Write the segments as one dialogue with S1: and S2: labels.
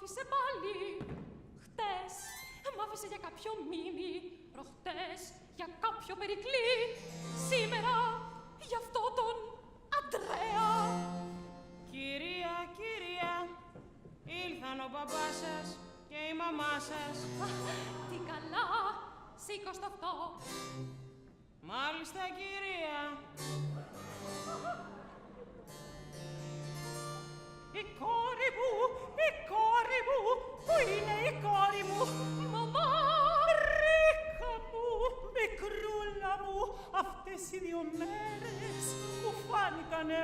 S1: άφησε πάλι. Χτες μ' άφησε για κάποιο μίμη. Προχτές για κάποιο Περικλή. Σήμερα για αυτό τον Αντρέα.
S2: Κυρία, κυρία, ήλθαν ο μπαμπάς σας και η μαμά σας.
S1: Τι καλά, σήκω στο αυτό.
S2: Μάλιστα, κυρία. Η κόρη μου, πού είναι η κόρη μου?
S1: Μαμά!
S2: Ρίκα μου, μικρούλα μου, αυτές οι 2 μέρες μου φάνηκανε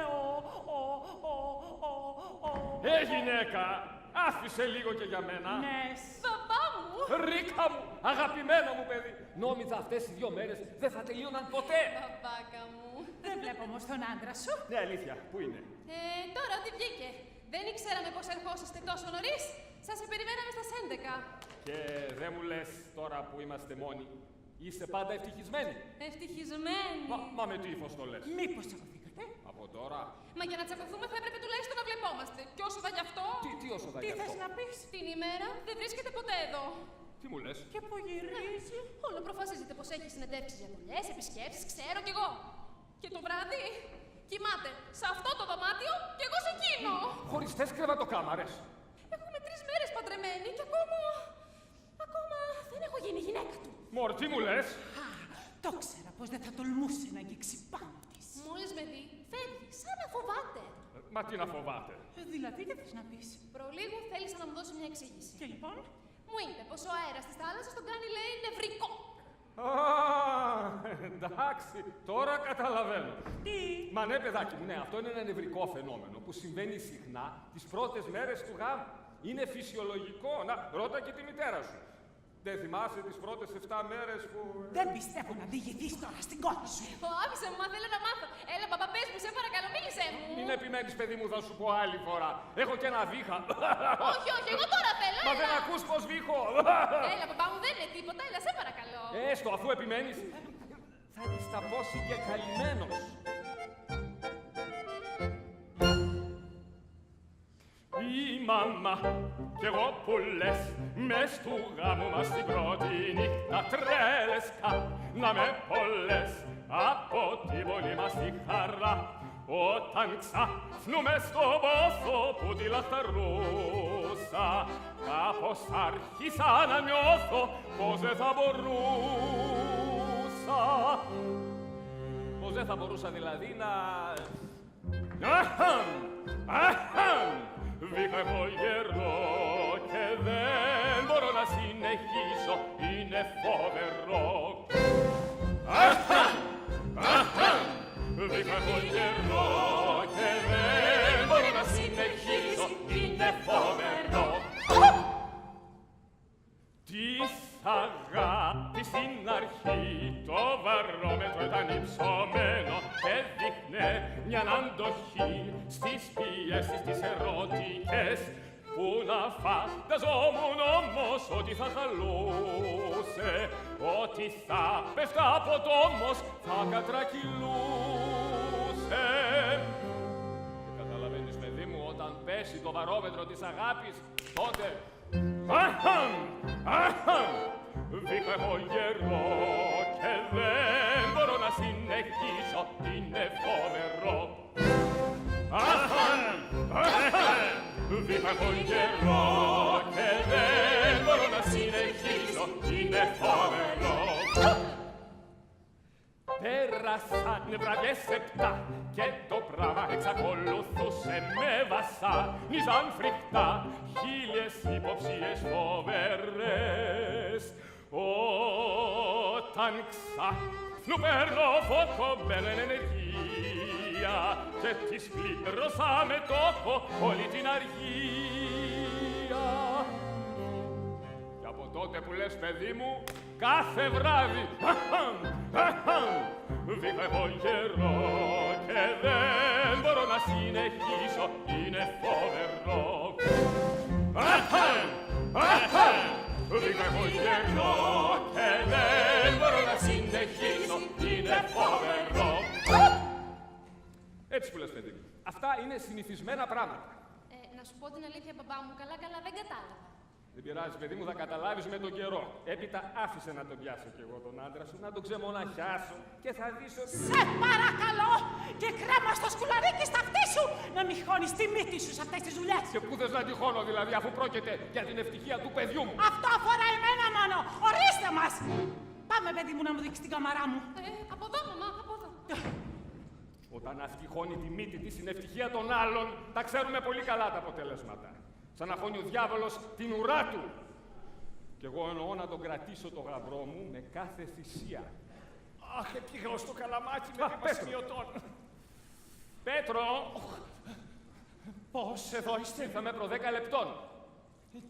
S3: Γυναίκα, άφησε λίγο και για μένα.
S2: Νες.
S1: Μπαμπά μου!
S3: Ρίκα μου, αγαπημένο μου παιδί. Νόμιζα αυτές οι 2 μέρες δεν θα τελείωναν ποτέ.
S1: Μπαμπάκα μου.
S2: Δεν βλέπω όμως τον άντρα σου.
S3: Ναι, αλήθεια, πού είναι?
S1: Τώρα τι βγήκε. Δεν ήξεραμε πως ερχόσαστε τόσο νωρίς. Σας περιμέναμε στα 11.
S3: Και δεν μου λες τώρα που είμαστε μόνοι, είστε πάντα ευτυχισμένοι?
S1: Ευτυχισμένοι.
S3: Μα με τι ύφος το λες?
S2: Μήπως τσακωθήκατε?
S3: Από τώρα?
S1: Μα για να τσακωθούμε θα έπρεπε τουλάχιστον να βλεπόμαστε. Και όσο θα γι' αυτό.
S3: Τι όσο θα
S2: Τι
S3: γι'
S2: θες
S3: αυτό?
S2: να πεις?
S1: Την ημέρα δεν βρίσκεται ποτέ εδώ.
S3: Τι μου λες?
S2: Και που γυρίζει?
S1: Όλο προφασίζεται πως έχει συνεντεύξεις για δουλειές, επισκέψεις, ξέρω κι εγώ. Και το βράδυ κοιμάται σε αυτό το δωμάτιο και εγώ σε εκείνο.
S3: Χωριστές κρεβατοκάμαρες.
S1: Έχουμε 3 μέρες παντρεμένοι και ακόμα δεν έχω γίνει γυναίκα του.
S3: Μωρ, τι μου λες?
S2: Α, το ξέρα πως δεν θα τολμούσε να αγγίξει πάνω της.
S1: Μόλις με δει, φεύγει, σαν να φοβάται.
S3: Μα τι να φοβάται?
S2: Δηλαδή τι θες να πεις?
S1: Προλίγου θέλησα να μου δώσει μια εξήγηση.
S2: Και λοιπόν?
S1: Μου είπε πως ο αέρας της θάλασσας τον κάνει, λέει, νευρικό.
S3: Α, εντάξει, τώρα καταλαβαίνω.
S2: Τι?
S3: Μα ναι, παιδάκι μου, ναι, αυτό είναι ένα νευρικό φαινόμενο που συμβαίνει συχνά τις πρώτες μέρες του γάμου. Είναι φυσιολογικό. Να, ρώτα και τη μητέρα σου. Δεν θυμάσαι τις πρώτες 7 μέρες που...
S2: Δεν πιστεύω να διηγηθείς τώρα στην κόρη σου.
S1: Άφησε μου, μα θέλω να μάθω. Έλα, παπά, πες μου, σε παρακαλώ, μίλησέ μου.
S3: Μην επιμένεις, παιδί μου, θα σου πω άλλη φορά. Έχω και ένα βήχα.
S1: Όχι, εγώ τώρα θέλω.
S3: Μα
S1: έλα.
S3: δεν ακούς πως βήχω.
S1: Έλα, παπά μου, δεν είναι τίποτα, έλα, σε παρακαλώ.
S3: Έστω, αφού επιμένεις, θα της τα πω συγκεκαλυμμένος. Η μάμα κι εγώ που λες, μες του γάμου μας την πρώτη νύχτα τρέλες κάναμε πολλές από τη μόνη μας τη χαρά. Όταν ξάφνουμε στον πόθο που τη λαχταρούσα, κάπως άρχισα να νιώθω πως δεν θα μπορούσα. Πως δεν θα μπορούσα δηλαδή να... Βήχα εγώ γερό και δεν μπορώ να συνεχίσω, είναι φοβερό. Βήχα εγώ γερό και δεν μπορώ να συνεχίσω, είναι φοβερό. Της αγάπης στην αρχή το βαρόμετρο ήταν υψωμένο και δείχνε μιαν αντοχή στις πιέσεις τις ερωτικές που να φανταζόμουν όμως ότι θα χαλούσε, ότι θα πέφτα από το όμως θα κατρακυλούσε. Και καταλαβαίνεις, παιδί μου, όταν πέσει το βαρόμετρο της αγάπης, τότε... Βήχα εγώ γερό και δεν μπορώ να συνεχίσω, είναι φοβερό. Βήχα εγώ γερό και δεν μπορώ να συνεχίσω, είναι φοβερό. Πέρασαν βραδιές 7 και το πράγμα εξακολουθούσε με βασάνιζαν φρικτά χίλιες υποψίες φοβερές. Όταν ξάφνου παίρνω φωτομένο ενεργεία και της πλήρωσα με τόκο όλη την αργία. Και από τότε που λες, παιδί μου, κάθε βράδυ βήχα εγώ γερό και δεν μπορώ να συνεχίσω, είναι φοβερό. Βήχα εγώ γερό και δεν μπορώ να συνεχίσω, είναι φοβερό. Έτσι που λες, παιδί μου, αυτά είναι συνηθισμένα πράγματα.
S1: Να σου πω την αλήθεια, μπαμπά μου, καλά δεν κατάλαβα.
S3: Δεν πειράζει, παιδί μου, θα καταλάβεις με τον καιρό. Έπειτα άφησε να τον πιάσω κι εγώ τον άντρα σου, να τον ξεμοναχιάσω και θα δεις ότι...
S4: Σε παρακαλώ και κρέμα στο σκουλαρίκι στα αυτή σου να μην χώνεις τη μύτη σου σε αυτές τις δουλειές.
S3: Και πού θες να τη χώνω δηλαδή, αφού πρόκειται για την ευτυχία του παιδιού μου.
S4: Αυτό αφορά εμένα μόνο. Ορίστε μας. Πάμε, παιδί μου, να μου δείξει την καμαρά μου.
S1: Από εδώ, μαμά, από εδώ.
S3: Όταν αυτή χώνει τη μύτη της στην ευτυχία των άλλων, τα ξέρουμε πολύ καλά τα αποτελέσματα. Σαν να χώνει ο διάβολος την ουρά του. Κι εγώ εννοώ να τον κρατήσω το γαμπρό μου με κάθε θυσία.
S5: Αχ, πήγα στο καλαμάκι με ρήμα σημειωτών.
S3: Πέτρο!
S5: Πώς, εδώ είστε?
S3: Ήρθαμε προ 10 λεπτών.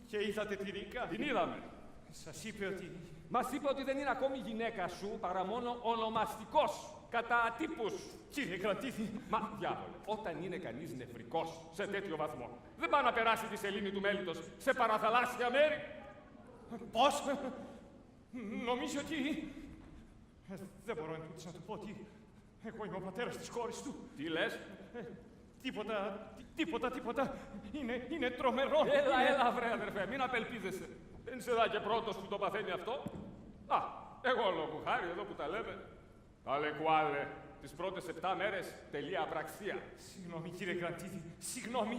S5: Και είδατε τη Ρίκα?
S3: Την είδαμε.
S5: Σας είπε ότι...
S3: Μας είπε ότι δεν είναι ακόμη γυναίκα σου, παρά μόνο ονομαστικός, κατά τύπους.
S5: Κύριε Γραντίδη...
S3: Μα, διάβολε, όταν είναι κανείς νευρικός σε τέτοιο βαθμό, δεν πάει να περάσει τη σελήνη του μέλιτος σε παραθαλάσσια μέρη.
S5: Πώς? Νομίζω ότι... δεν μπορώ να του πω ότι... εγώ είμαι ο πατέρας της κόρης του.
S3: Τι λες?
S5: Τίποτα. Είναι τρομερό.
S3: Έλα, βρε αδερφέ, μην απελπίζεσαι. Δεν είσαι εδώ και πρώτος που το παθαίνει αυτό. Α, εγώ λόγω χάρη εδώ που τα λέμε. Καλέ κουάλε, τις πρώτες 7 μέρες τελεία απραξία.
S5: Συγγνώμη, κύριε Γραντίδη, συγγνώμη.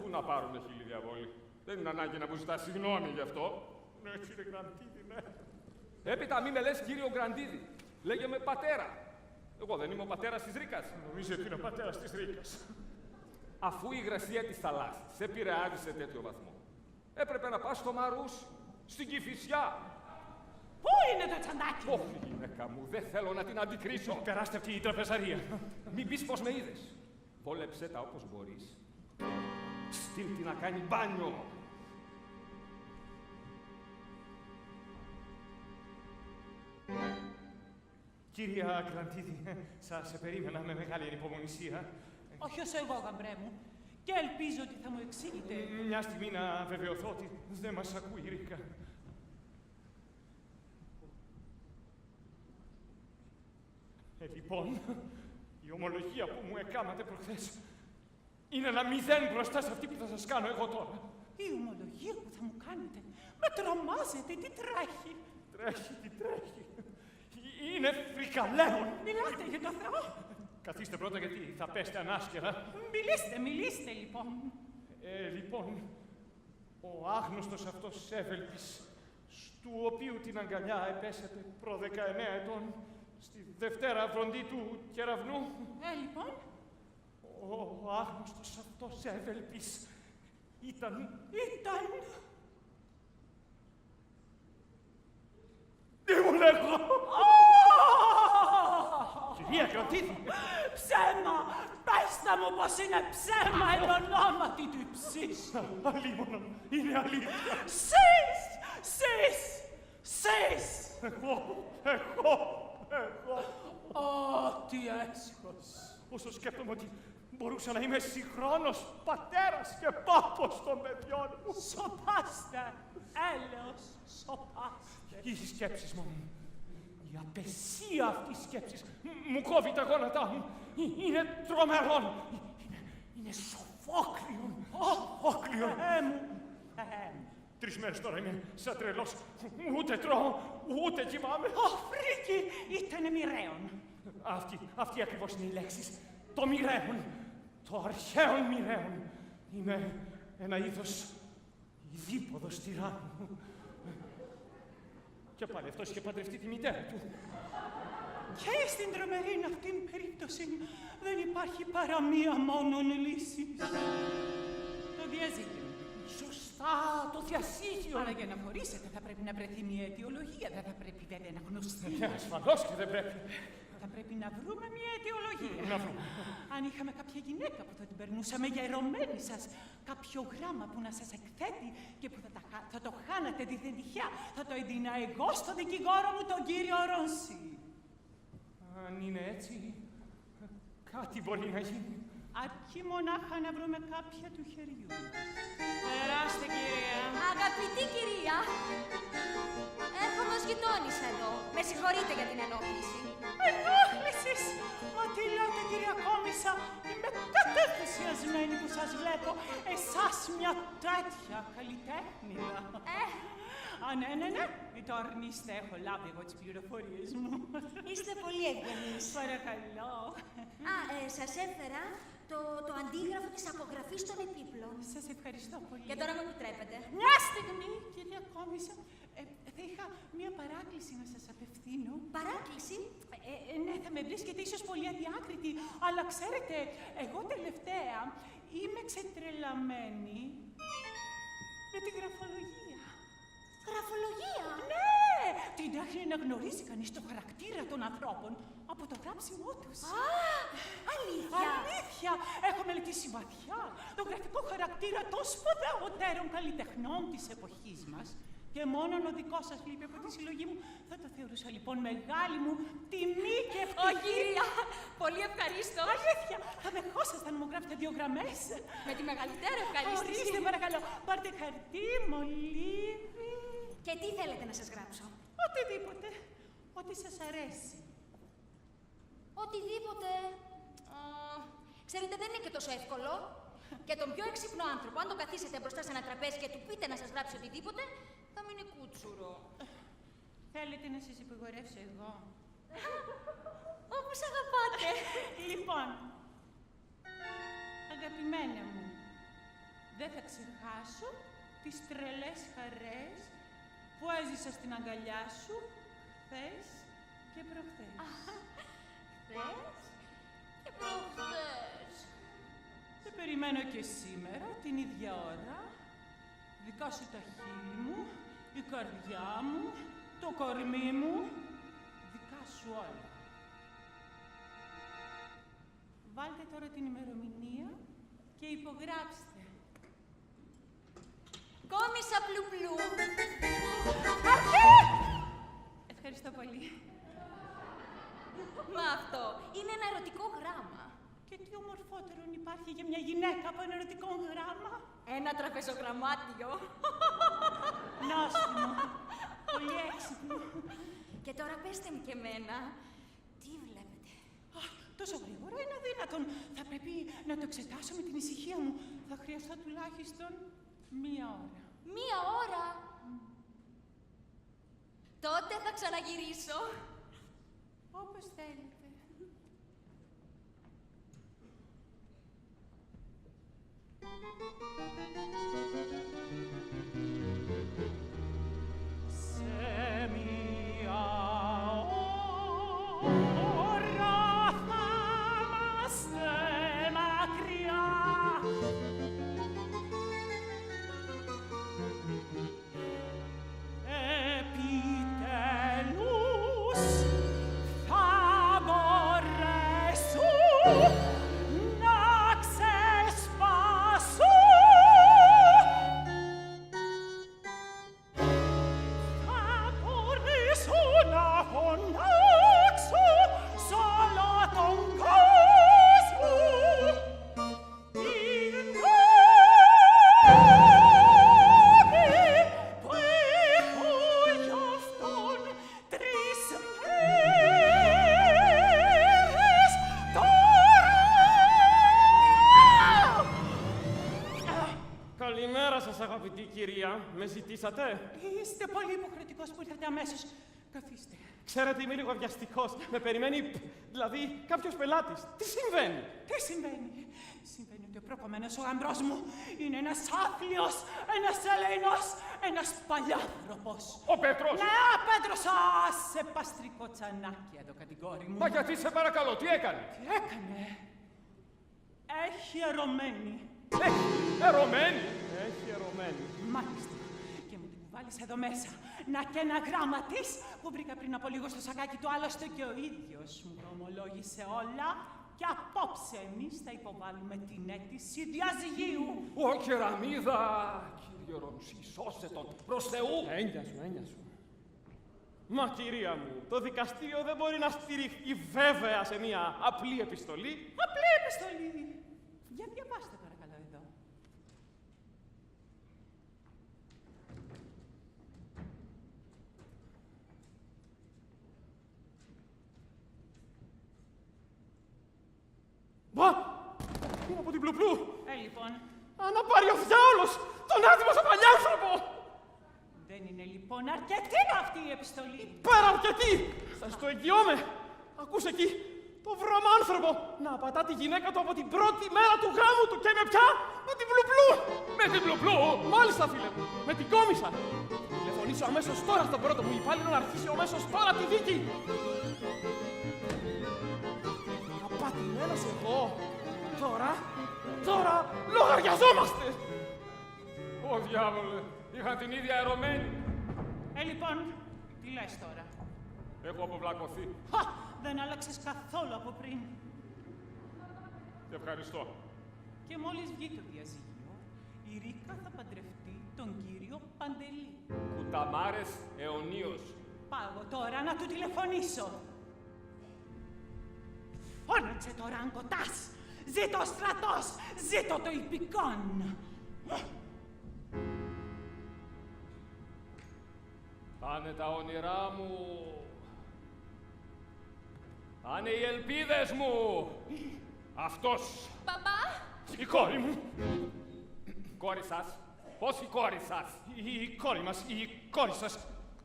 S3: Πού να πάρουνε χίλιοι διαβόλοι. Δεν είναι ανάγκη να μου ζητάς συγγνώμη γι' αυτό.
S5: Ναι, κύριε Γραντίδη, ναι.
S3: Έπειτα μη με λες κύριο Γκραντίδη. Λέγε με πατέρα. Εγώ δεν είμαι ο πατέρας της Ρίκας.
S5: Νομίζω ότι είναι ο πατέρας της Ρίκας.
S3: Αφού η υγρασία της θαλάσσης σε επηρεάζει σε τέτοιο βαθμό, έπρεπε να πας στο Μαρούσι, στην Κηφισιά.
S4: Πού είναι το τσαντάκι?
S3: Όχι, γυναίκα μου, δεν θέλω να την αντικρίσω.
S5: Περάστε αυτή η τραπεζαρία.
S3: Μην πεις πως με είδες. Βόλεψέ τα όπως μπορείς. Στείλ τη να κάνει μπάνιο.
S5: Κυρία Γραντίδη, σας περίμενα με μεγάλη ανυπομονησία.
S4: Όχι όσο εγώ, γαμπρέ μου. Και ελπίζω ότι θα μου εξήγετε.
S5: Μια στιγμή να βεβαιωθώ ότι δεν μας ακούει η Ρίκα. Λοιπόν, η ομολογία που μου εκάματε προχθές είναι ένα 0 μπροστά σε αυτή που θα σας κάνω εγώ τώρα.
S4: Η ομολογία που θα μου κάνετε. Με τρομάζετε, τι τρέχει.
S5: Τι τρέχει. Είναι φρικαλέον.
S4: Μιλάτε για το Θεό.
S5: Καθίστε πρώτα γιατί θα πέστε ανάσκερα.
S4: Μιλήστε λοιπόν.
S5: Λοιπόν, ο άγνωστος αυτός Εύελπης, στου οποίου την αγκαλιά επέσατε προ 19 ετών, στη Δευτέρα βροντί του κεραυνού.
S4: Λοιπόν.
S5: Ο άγνωστος αυτός Εύελπης ήταν... Ήμουν εγώ! Κυρία Γραντίδη!
S4: Ψέμα! Πέστε μου πως είναι ψέμα εν ονόματι του υψίστου.
S5: Αλίμονο, είναι αλήθεια.
S4: Σεις!
S5: Εγώ.
S4: Τι έσχος.
S5: Όσο σκέφτομαι ότι μπορούσα να είμαι συγχρόνως πατέρας και πάπος των παιδιών μου.
S4: Σοπάστε, έλεος, σοπάστε.
S5: Οι σκέψεις μου, η απεσία αυτής της σκέψης μου κόβει τα γόνατά μου. Είναι τρομερόν. Είναι σοφόκλειον. Σοφόκλειον.
S4: Θεέ μου.
S5: 3 μέρες τώρα είμαι σαν τρελός. Ούτε τρώω, ούτε κοιμάμαι.
S4: Φρίκι, ήταν μοιραίων.
S5: Αυτή ακριβώς είναι η λέξη. Το μοιραίων. Το αρχαίον μοιραίων. Είμαι ένα είδος ειδίποδος τυράννου. Και πάλι αυτός είχε παντρευτεί τη μητέρα του.
S4: Και στην τρομερή αυτήν περίπτωση δεν υπάρχει παρά μία μόνον λύση. Το διαζύγιο.
S5: Σωστά, το διασύγιο.
S4: Αλλά για να χωρίσετε θα πρέπει να βρεθεί μία αιτιολογία. Δεν θα πρέπει βέβαια να γνωστεί.
S5: Ασφαλώς και δεν πρέπει.
S4: Θα πρέπει να βρούμε μία αιτιολογία.
S5: Να βρούμε.
S4: Αν είχαμε κάποια γυναίκα που θα την περνούσαμε για ερωμένη σας, κάποιο γράμμα που να σας εκθέτει και που θα το χάνατε δίθεν τυχαία, θα το έδινα εγώ στο δικηγόρο μου τον κύριο Ρόνση.
S5: Αν είναι έτσι, κάτι μπορεί να γίνει.
S4: Αρκεί μονάχα να βρούμε κάποια του χεριού μας.
S2: Περάστε, κυρία.
S1: Αγαπητή κυρία, έρχομαι ως γειτόνισσα εδώ. Με συγχωρείτε για την ενόχληση.
S4: Ενόχληση! πρόκλησης. Μα τι λέτε, κυρία Κόμισσα, είμαι κατενθουσιασμένη που σας βλέπω. Εσάς μια τέτοια καλλιτέχνηδα. Ναι. Μην το αρνείστε, έχω λάβει εγώ τις πληροφορίες μου.
S6: Είστε πολύ ευγενείς.
S4: Παρακαλώ.
S6: Σας έφερα το αντίγραφο της απογραφής των επίπλων.
S4: Σας ευχαριστώ πολύ.
S6: Και τώρα μου επιτρέπετε.
S4: Μια στιγμή, κυρία Κόμισσα. Θα είχα μία παράκληση να σας απευθύνω.
S6: Παράκληση?
S4: Ναι, θα με βρίσκετε ίσως πολύ αδιάκριτη, αλλά ξέρετε, εγώ τελευταία είμαι ξετρελαμένη με τη γραφολογία.
S6: Γραφολογία?
S4: Ναι! Την τέχνη να γνωρίζει κανείς το χαρακτήρα των ανθρώπων από το γράψιμό τους.
S6: Αλήθεια!
S4: Αλήθεια! Έχω μελετήσει βαθιά τον γραφικό χαρακτήρα των σπουδαιότερων καλλιτεχνών της εποχής μας. Και μόνον ο δικός σας λείπει από τη συλλογή μου. Θα το θεωρούσα λοιπόν μεγάλη μου τιμή και ευτυχία.
S1: Κυρία, πολύ ευχαρίστω.
S4: Αλήθεια, θα δεχόσασταν να μου γράψετε 2 γραμμές.
S1: Με τη μεγαλύτερη ευχαρίστηση.
S4: Ορίστε παρακαλώ, πάρτε χαρτί, μολύβι.
S6: Και τι θέλετε να σας γράψω?
S4: Οτιδήποτε. Ό,τι σας αρέσει.
S6: Οτιδήποτε. Ξέρετε, δεν είναι και τόσο εύκολο. Και τον πιο έξυπνο άνθρωπο, αν τον καθίσετε μπροστά σε ένα τραπέζι και του πείτε να σας γράψει οτιδήποτε, θα μείνει κούτσουρο.
S4: Θέλετε να σας υπογορεύσω εγώ?
S6: Όπως αγαπάτε.
S4: Λοιπόν, αγαπημένα μου, δεν θα ξεχάσω τις τρελές χαρές που έζησα στην αγκαλιά σου χθες και προχθές.
S6: Χθες και προχθές.
S4: Σε περιμένω και σήμερα, την ίδια ώρα. Δικά σου τα χείλη μου, η καρδιά μου, το κορμί μου, δικά σου όλα. Βάλτε τώρα την ημερομηνία και υπογράψτε.
S6: Κόμισσα πλουπλού.
S4: Ευχαριστώ πολύ.
S6: Μα αυτό είναι ένα ερωτικό γράμμα.
S4: Και τι ομορφότερο υπάρχει για μια γυναίκα από ένα ερωτικό γράμμα?
S1: Ένα τραπεζογραμμάτιο.
S4: Νόστιμο. Πολύ έξυπνο.
S6: Και τώρα πέστε μου και εμένα, τι βλέπετε?
S4: Τόσο γρήγορα είναι αδύνατον. Θα πρέπει να το εξετάσω με την ησυχία μου. Θα χρειαστώ τουλάχιστον 1 ώρα.
S6: 1 ώρα? Τότε θα ξαναγυρίσω.
S4: Όπως θέλετε. Σε μία ώρα θα είμαστε μακριά. Επιτέλους θα μπορέσουν να ξεσπάσουν. Θα μπορέσουν να φωνάξουν σ' όλο τον κόσμο την αγάπη που έχω γι' αυτόν 3 μέρες τώρα.
S5: Καλημέρα σας, αγαπητή κυρία. Με ζητήσατε?
S4: Είστε πολύ υποχρεωτικός που ήρθατε αμέσως. Καθίστε.
S5: Ξέρετε, είμαι λίγο βιαστικός. Με περιμένει, δηλαδή, κάποιος πελάτης. Τι συμβαίνει?
S4: Τι συμβαίνει? Συμβαίνει ότι ο προκομμένος ο γαμπρός μου είναι ένας άθλιος, ένας ελεηνός, ένας παλιάνθρωπος.
S3: Ο Πέτρος!
S4: Ναι, ο Πέτρος, σε παστρικό τσανάκι εδώ κατά την κόρη μου.
S3: Μα γιατί σε παρακαλώ, τι έκανε?
S4: Τι έκανε? Έχει ερωμένη.
S3: Ερωμένη!
S5: Έχει ερωμένη.
S4: Μάλιστα. Και μου την κουβάλισε εδώ μέσα. Να και ένα γράμμα της που βρήκα πριν από λίγο στο σακάκι του. Άλλωστε και ο ίδιος μου το ομολόγησε όλα. Και απόψε εμείς θα υποβάλουμε την αίτηση διαζυγίου.
S3: Ω κεραμίδα! Κύριε Ρομψή, σώσε τον! Προς Θεού!
S5: Έννοια σου. Μα κυρία μου, το δικαστήριο δεν μπορεί να στηριχθεί βέβαια σε μια απλή επιστολή.
S4: Απλή επιστολή. Για διαβάστε παρακαλώ εδώ.
S5: από την Πλουπλού.
S4: Λοιπόν.
S5: Να πάρει ο διάολος τον άτιμο στο παλιάνθρωπο.
S4: Δεν είναι λοιπόν αρκετή αυτή η επιστολή.
S5: Πέρα αρκετή. Σας το εγγυώμαι. Ακούς εκεί το βρωμάνθρωπο να πατά τη γυναίκα του από την πρώτη μέρα του γάμου του και με ποια? Με την Πλουπλού.
S3: Με την Πλουπλού!
S5: Μάλιστα, φίλε μου. Με την κόμισα. Τηλεφωνήσω αμέσως τώρα στον πρώτο μου υπάλληλο να αρχίσει αμέσως τώρα τη δίκη. Απατημένος εγώ. Τώρα λογαριαζόμαστε.
S3: Ω διάβολε, είχαν την ίδια ερωμένη.
S4: Λοιπόν, τι λες τώρα?
S3: Έχω αποβλακωθεί.
S4: Δεν άλλαξες καθόλου από πριν.
S3: Ευχαριστώ.
S4: Και μόλις βγει το διαζύγιο, η Ρίκα θα παντρευτεί τον κύριο Παντελή.
S3: Κουταμάρες αιωνίως.
S4: Πάω τώρα να του τηλεφωνήσω. Φώναξε τώρα, Αγκωτάς! Ζήτω ο στρατός! Ζήτω το υπηκόν!
S3: Πάνε τα όνειρά μου. Πάνε οι ελπίδες μου. Αυτός.
S1: Μπαμπά!
S3: Η κόρη μου. Κόρη σας. Πώς η κόρη σας?
S5: Η κόρη μας, η κόρη σας.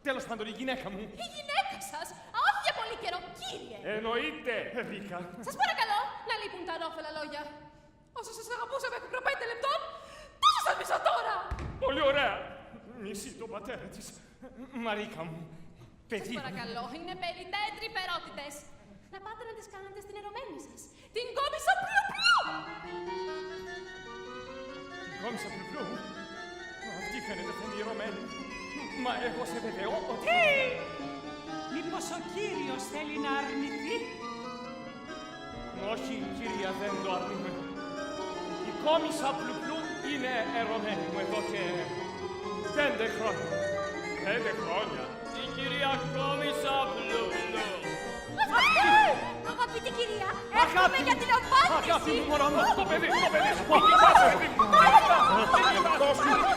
S5: Τέλος πάντων, η γυναίκα μου.
S1: Η γυναίκα σας! Όχι για πολύ καιρό, κύριε!
S3: Εννοείται.
S5: Ρίκα.
S1: Σας παρακαλώ, να λείπουν τα ανώφελα λόγια. Όσο σας αγαπούσα μέχρι προ 5 λεπτών, πόσο σας μισώ τώρα!
S3: Πολύ ωραία.
S5: Μισή τον πατέρα της. Μαρίκα μου.
S1: Σας
S5: Παιδί μου.
S1: παρακαλώ, είναι περιτέτρι περότητες. Να πάτε να τις κάνετε στην ερωμένη σας. Την κόμισα Πλουπλού!
S5: Την κόμισα Πλουπλού. Αυτή φαίνεται θεμιερωμένη. Μα εγώ σε βεβαιώ ότι...
S4: Μήπως ο κύριος θέλει να αρνηθεί?
S5: Όχι, κυρία, δεν το αρνούμε. Η κόμισα Πλουπλού είναι ερωμένη μου εδώ και 5 χρόνια.
S3: 5 χρόνια.
S5: Η κυρία κόμισα Πλουπλού.
S6: Αγαπητή κυρία, έρχομαι για την
S5: Αγάπη
S6: απάντηση.
S5: μου, μωρό μου.
S3: Το παιδί, το παιδί. Παιδί μου.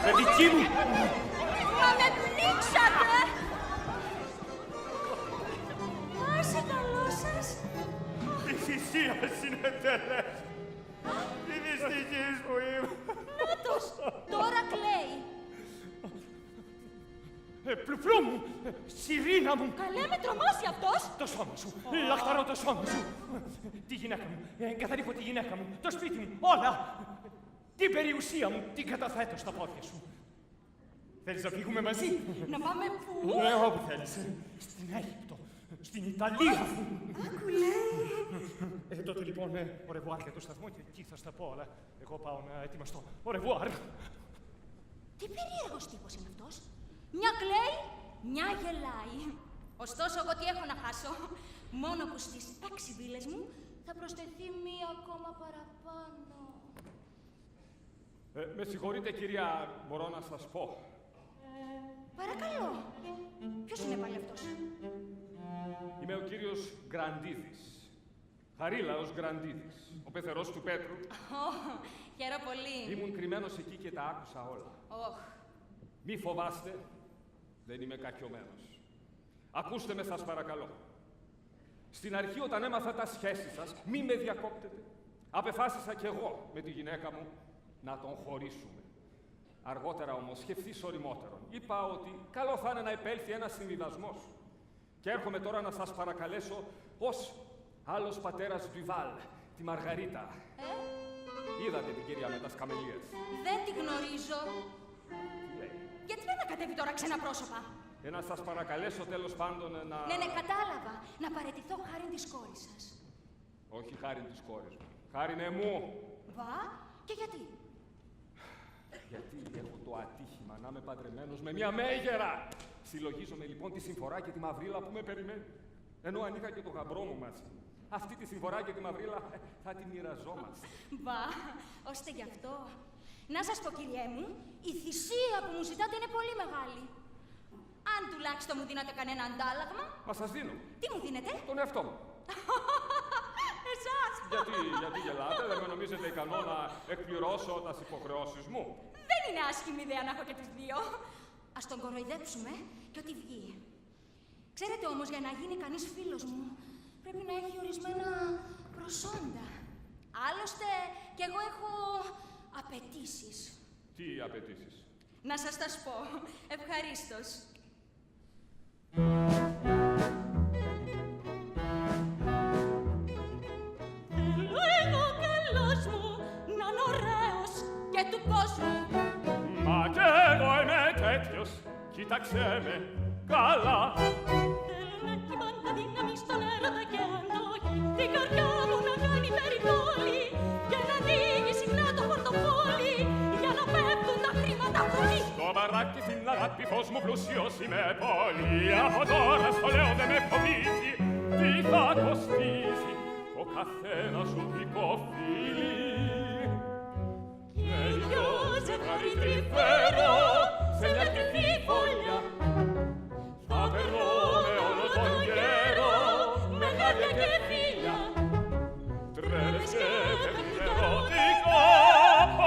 S5: Παιδική μου.
S6: Μα με πνίξατε. Άσε καλό σας.
S3: Η θυσία συνετέλες. Η δυστυχής μου είμαι.
S6: Νάτος, τώρα κλαίει.
S5: Πλουπλού μου. Σιρήνα μου.
S6: Καλέ με τρομάσει αυτός.
S5: Το σώμα σου. Λαχταρώ το σώμα σου. Τη γυναίκα μου. Εγκαταλείπω τη γυναίκα μου. Το σπίτι μου. Όλα. Την περιουσία μου. Την καταθέτω στα πόδια σου. Θέλεις να φύγουμε μαζί?
S6: Να πάμε πού?
S5: Όπου θέλεις. Στην Αίγυπτο. Στην Ιταλία.
S6: Άκου λέει.
S5: Τότε λοιπόν, au revoir για το σταθμό και εκεί θα στα πω, αλλά εγώ πάω να ετοιμαστώ. Au revoir.
S6: Τι περίεργος τύπος είναι αυτός. Μια κλαίει, μια γελάει. Ωστόσο, εγώ τι έχω να χάσω. Μόνο που στις 6 βίλες μου θα προσθεθεί μία ακόμα παραπάνω.
S3: Με συγχωρείτε, κυρία, μπορώ να σας πω.
S6: Παρακαλώ. Ποιος είναι πάλι αυτός?
S3: Είμαι ο κύριος Γκραντίδης. Χαρίλαος Γκραντίδης, ο πεθερός του Πέτρου.
S6: Χαίρομαι πολύ.
S3: Ήμουν κρυμμένος εκεί και τα άκουσα όλα. Μη φοβάστε, δεν είμαι κακιωμένος. Ακούστε με, σας παρακαλώ. Στην αρχή, όταν έμαθα τα σχέση σας, μη με διακόπτετε. Απεφάσισα κι εγώ με τη γυναίκα μου να τον χωρίσουμε. Αργότερα όμως, και ευθύς ωριμότερον, είπα ότι καλό θα είναι να επέλθει ένας συμβιβασμός. Και έρχομαι τώρα να σας παρακαλέσω ως άλλος πατέρας Ντουβάλ, τη Μαργαρίτα. Είδατε την κυρία με τα σκαμελίες?
S6: Δεν τη γνωρίζω.
S3: Τι λέει?
S6: Γιατί δεν ανακατεύει τώρα ξένα πρόσωπα?
S3: Να σας παρακαλέσω τέλος πάντων να...
S6: Ναι, κατάλαβα. Να παραιτηθώ χάρη της κόρης σας.
S3: Όχι χάρη της κόρης μου. Χάρινε μου.
S6: Βα, και γιατί?
S3: Γιατί έχω το ατύχημα να είμαι παντρεμένος με μια μέγερα. Συλλογίζομαι λοιπόν τη συμφορά και τη μαυρίλα που με περιμένει. Ενώ αν είχα και το γαμπρό μου μαζί. Αυτή τη συμφορά και τη μαυρίλα θα τη μοιραζόμαστε.
S6: Μπα, ώστε γι' αυτό. Να σας πω, κυριέ μου, η θυσία που μου ζητάτε είναι πολύ μεγάλη. Αν τουλάχιστον μου δίνατε κανένα αντάλλαγμα.
S3: Μα σας δίνω.
S6: Τι μου δίνετε?
S3: Τον εαυτό μου.
S6: Εσάς.
S3: Γιατί γελάτε, δεν με νομίζετε ικανό να εκπληρώσω τις υποχρεώσεις μου?
S6: Δεν είναι άσχημη ιδέα να έχω και τους δύο. Ας τον κοροϊδέψουμε και ό,τι βγει. Ξέρετε όμως, για να γίνει κανείς φίλος μου, πρέπει να έχει ορισμένα προσόντα. Άλλωστε, κι εγώ έχω απαιτήσεις.
S3: Τι απαιτήσεις?
S6: Να σας τα πω. Ευχαρίστως.
S1: Θέλω εγώ καλός μου να είναι ωραίος και του κόσμου.
S3: Μα κι εγώ είμαι τέτοιος, κοίταξέ με καλά.
S1: Θέλω να έχει πάντα δύναμη στον έρωτα και αντοχή, την καρδιά μου να κάνει περιβόλη και να ανοίγει συχνά το πορτοφόλι για να πέφτουν τα χρήματα πολύ.
S3: Στο μπαράκι στην αγάπη φως μου πλούσιος είμαι πολύ. Από τώρα στο λέω δεν με φοβίζει, τι θα κοστίζει ο καθένα σου γλυκό φίλι.
S1: Και δυο ζευγάρι τρυφερό σε μια κρυφή φωλιά.
S3: Θα περνώ με όλο τον καιρό, με χάδια και φίλια. Τρέλες και ερωτικά,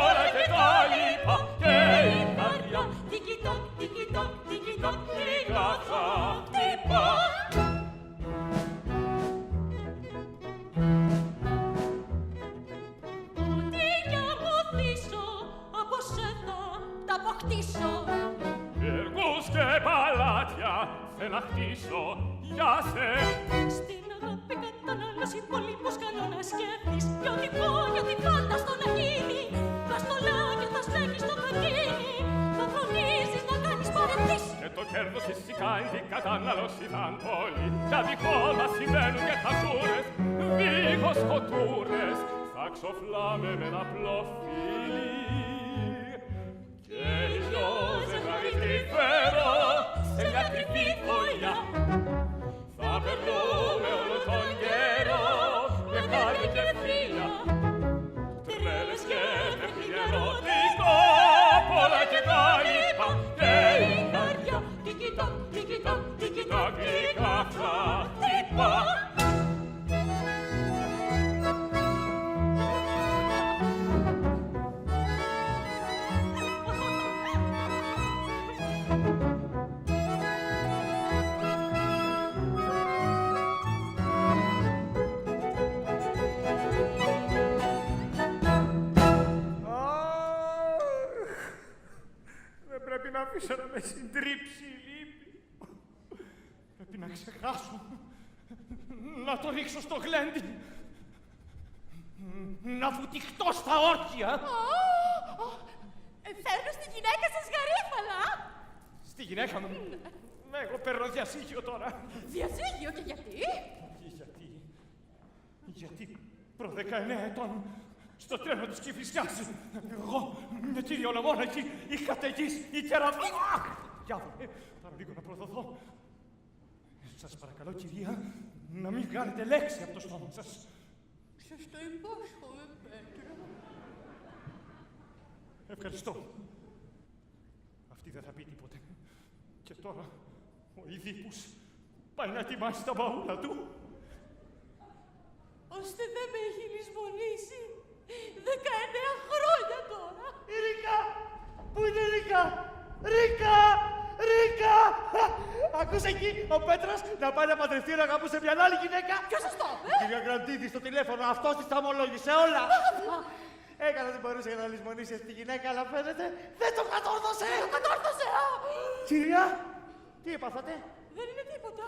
S3: όλα και τα λοιπά. Και η καρδιά
S1: Τικι-τακ, τικι-τακ, τικι-τακ,
S3: λίγα θα χτυπά.
S1: Ό,τι κι αν βοηθήσω, από σένα τα αποκτήσω.
S3: Έργους και παλάτια θέλω να χτίσω για σε.
S1: Στην αγάπη κατανάλωση πολύ πως κανόνα σκέφτης. Κι ό,τι πω, κι ό,τι φάνταστο να γίνει. Θα στο λέω και θα στέκεις στο χαρτίνι. Θα φρονίζεις να κάνεις παρετήσεις.
S3: Και το κέρδος φυσικά είναι την κατανάλωση θα είναι πολύ. Για δικό μας συμβαίνουν και χασούρες, δίχως κοτούρες. Θα ξοφλάμε με ένα απλό φίλι. Και δυο ζευγάρι τρυφερό σε μια κρυφή φωλιά. Θα περνούμε όλο τον καιρό με χάδια και φίλια. Τρέλες και παιχνίδια ερωτικά, πολλά και τα λοιπά. Και η καρδιά
S1: Τικι-τακ, τικι-τακ,
S3: τα
S1: τικι-τακ,
S3: γλυκά θα χτυπά.
S5: Δεν πρέπει να αφήσω να με συντρίψει η λύπη. Πρέπει να ξεχάσω. Να το ρίξω στο γλέντι. Να βουτυχτώ στα όρκια.
S1: Φέρνω στη γυναίκα σας γαρίφαλα.
S5: Στη γυναίκα μου. Εγώ παίρνω διαζύγιο τώρα.
S1: Διαζύγιο και γιατί?
S5: Γιατί προ 19 ετών στο τρένο της Κηφισιάς εγώ με τη Διολομόνα εκεί είχα τεγείς η κεραυνή. Διάβολε, πάρω λίγο να προδοθώ. Σας παρακαλώ κυρία να μην βγάλετε λέξη από το στόμα σας.
S1: Σας το υπόσχομαι, Πέτρο.
S5: Ευχαριστώ. Αυτή δεν θα πει τίποτε. Και τώρα ο Ιδίπους πάει να ετοιμάσει τα μπαούλα του.
S1: Ώστε δεν με έχει λησμονήσει 19 χρόνια τώρα.
S5: Η Ρίκα! Πού είναι η Ρίκα! Ρίκα! Ρίκα! Ακούς εκεί ο Πέτρος να πάει να παντρευτεί να αγαπούσε μια άλλη γυναίκα.
S1: Ποιος σας το είπε?
S5: Κυρία Γραντίδη στο τηλέφωνο, αυτός της τα ομολόγησε όλα. Έκανε ό,τι μπορούσε για να λησμονήσει αυτή τη γυναίκα, αλλά φαίνεται δεν το κατόρθωσε.
S1: Το κατόρθωσε!
S5: Κυρία, τι έπαθατε?
S1: Δεν είναι τίποτα.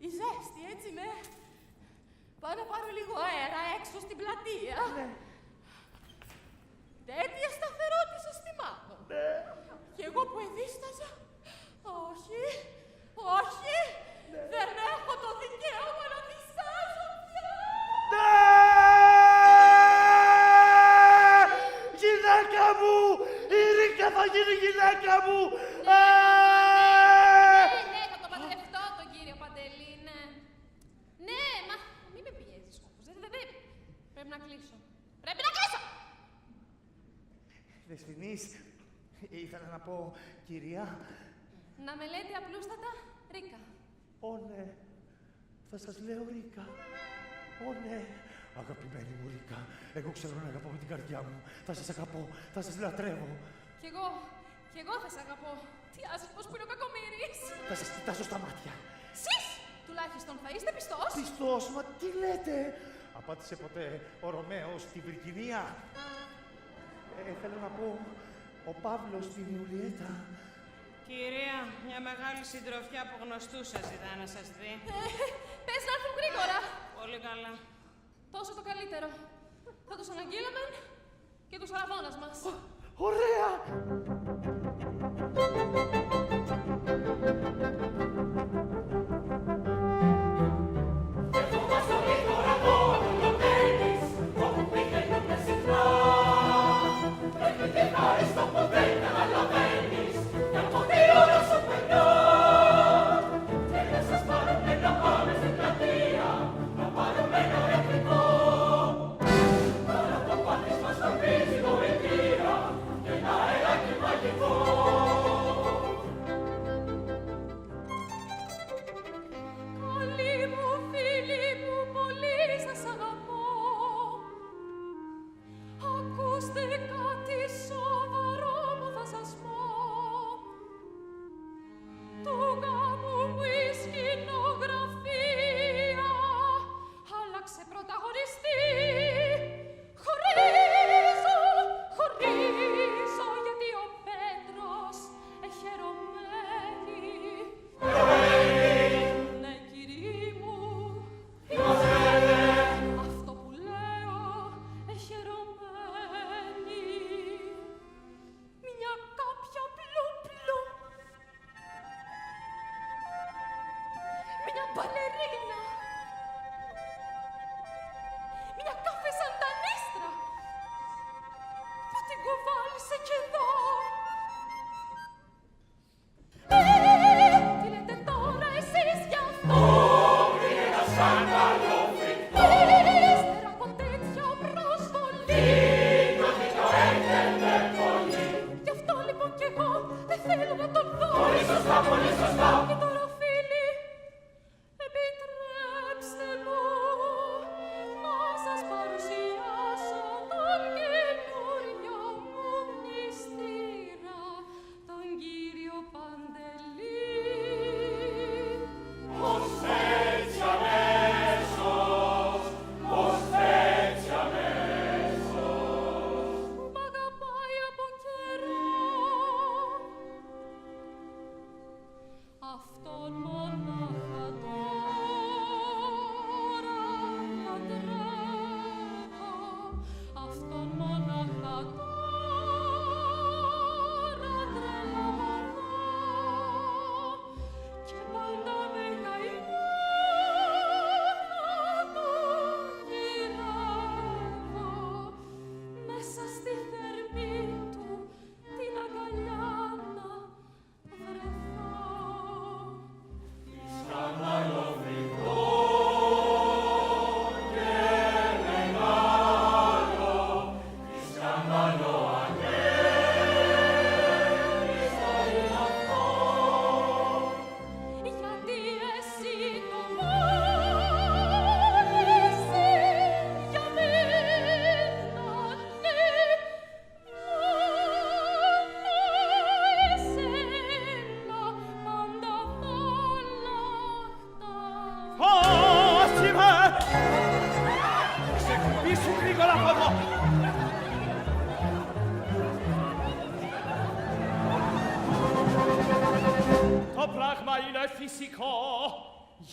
S1: Η ζέστη, έτσι με. Πάω να πάρω λίγο αέρα έξω στην πλατεία.
S5: Ναι.
S1: Τέτοια σταθερότητα στη μάχο.
S5: Ναι.
S1: Και εγώ που εδίσταζα. Όχι, όχι. Δεν έχω το δικαίωμα να διστάζω πια.
S5: Ναι! Γυναίκα μου! Η Ρίκα θα γίνει γυναίκα μου!
S1: Ναι, θα το παντρευτώ τον κύριο Παντελή, ναι. Ναι, μα μην με πιέζεις όμως. Πρέπει να κλείσω. Πρέπει να κλείσω!
S5: Δεσποινής, ήθελα να πω, κυρία.
S1: Να με λέτε απλούστατα Ρίκα.
S5: Ω ναι, θα σας λέω Ρίκα. Ω ναι, αγαπημένη μου Ρίκα. Εγώ ξέρω να αγαπώ με την καρδιά μου. Θα σας αγαπώ, θα σας λατρεύω.
S1: Κι εγώ θα σ' αγαπώ. Τι άσχημος που είναι ο κακομοίρης.
S5: Θα σας κοιτάσω στα μάτια.
S1: Σεις! Τουλάχιστον θα είστε πιστός.
S5: Πιστός, μα τι λέτε. πάτησε ποτέ ο Ρωμαίος στη Βιργινία? Θέλω να πω, ο Παύλος στην Ιουλιέτα.
S2: Κυρία, μια μεγάλη συντροφιά από γνωστούς σας ζητά να σας δει.
S1: Πες να έρθουν γρήγορα.
S2: Πολύ καλά.
S1: Τόσο το καλύτερο. Θα τους αναγγείλαμε και τους αραβώνας μας.
S5: Ωραία!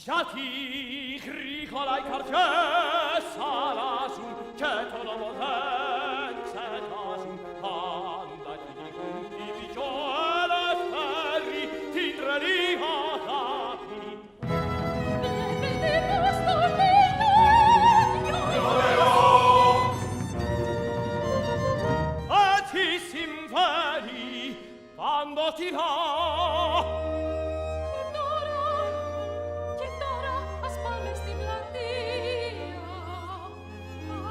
S3: Γιατί γρήγορα οι καρδιές αλλάζουν και το νόμο δεν ξεχάζουν. Πάντα κυνηγούν οι πιο ελεύθεροι την τρελή αγάπη.
S1: Βλέπετε πως το λέει το ίδιο.
S3: Έτσι συμβαίνει παντοτινά.
S1: Ας πάμε στην πλατεία,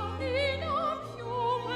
S1: αντί να πιούμε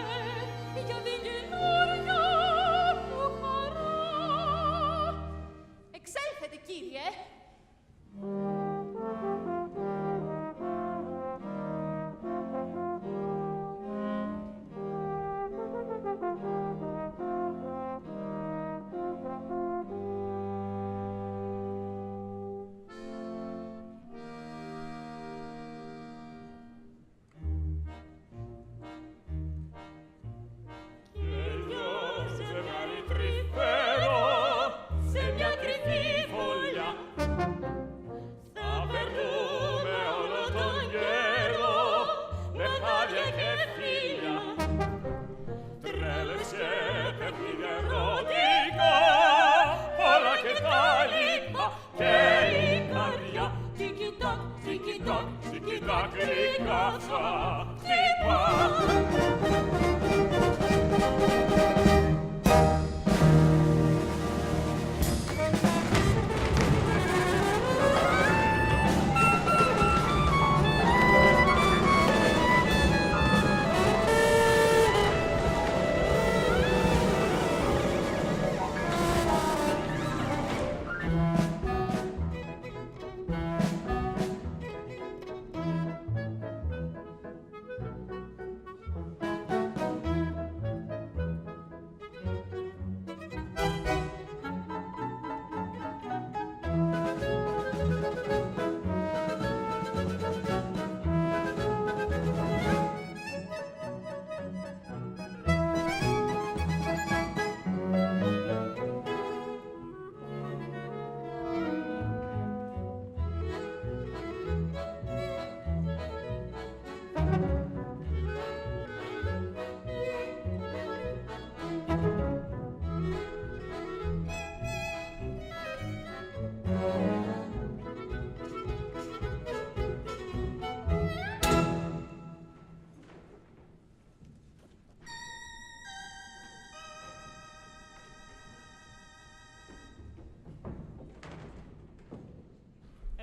S3: τοκ, τικι-τακ, γλυκά θα χτυπά.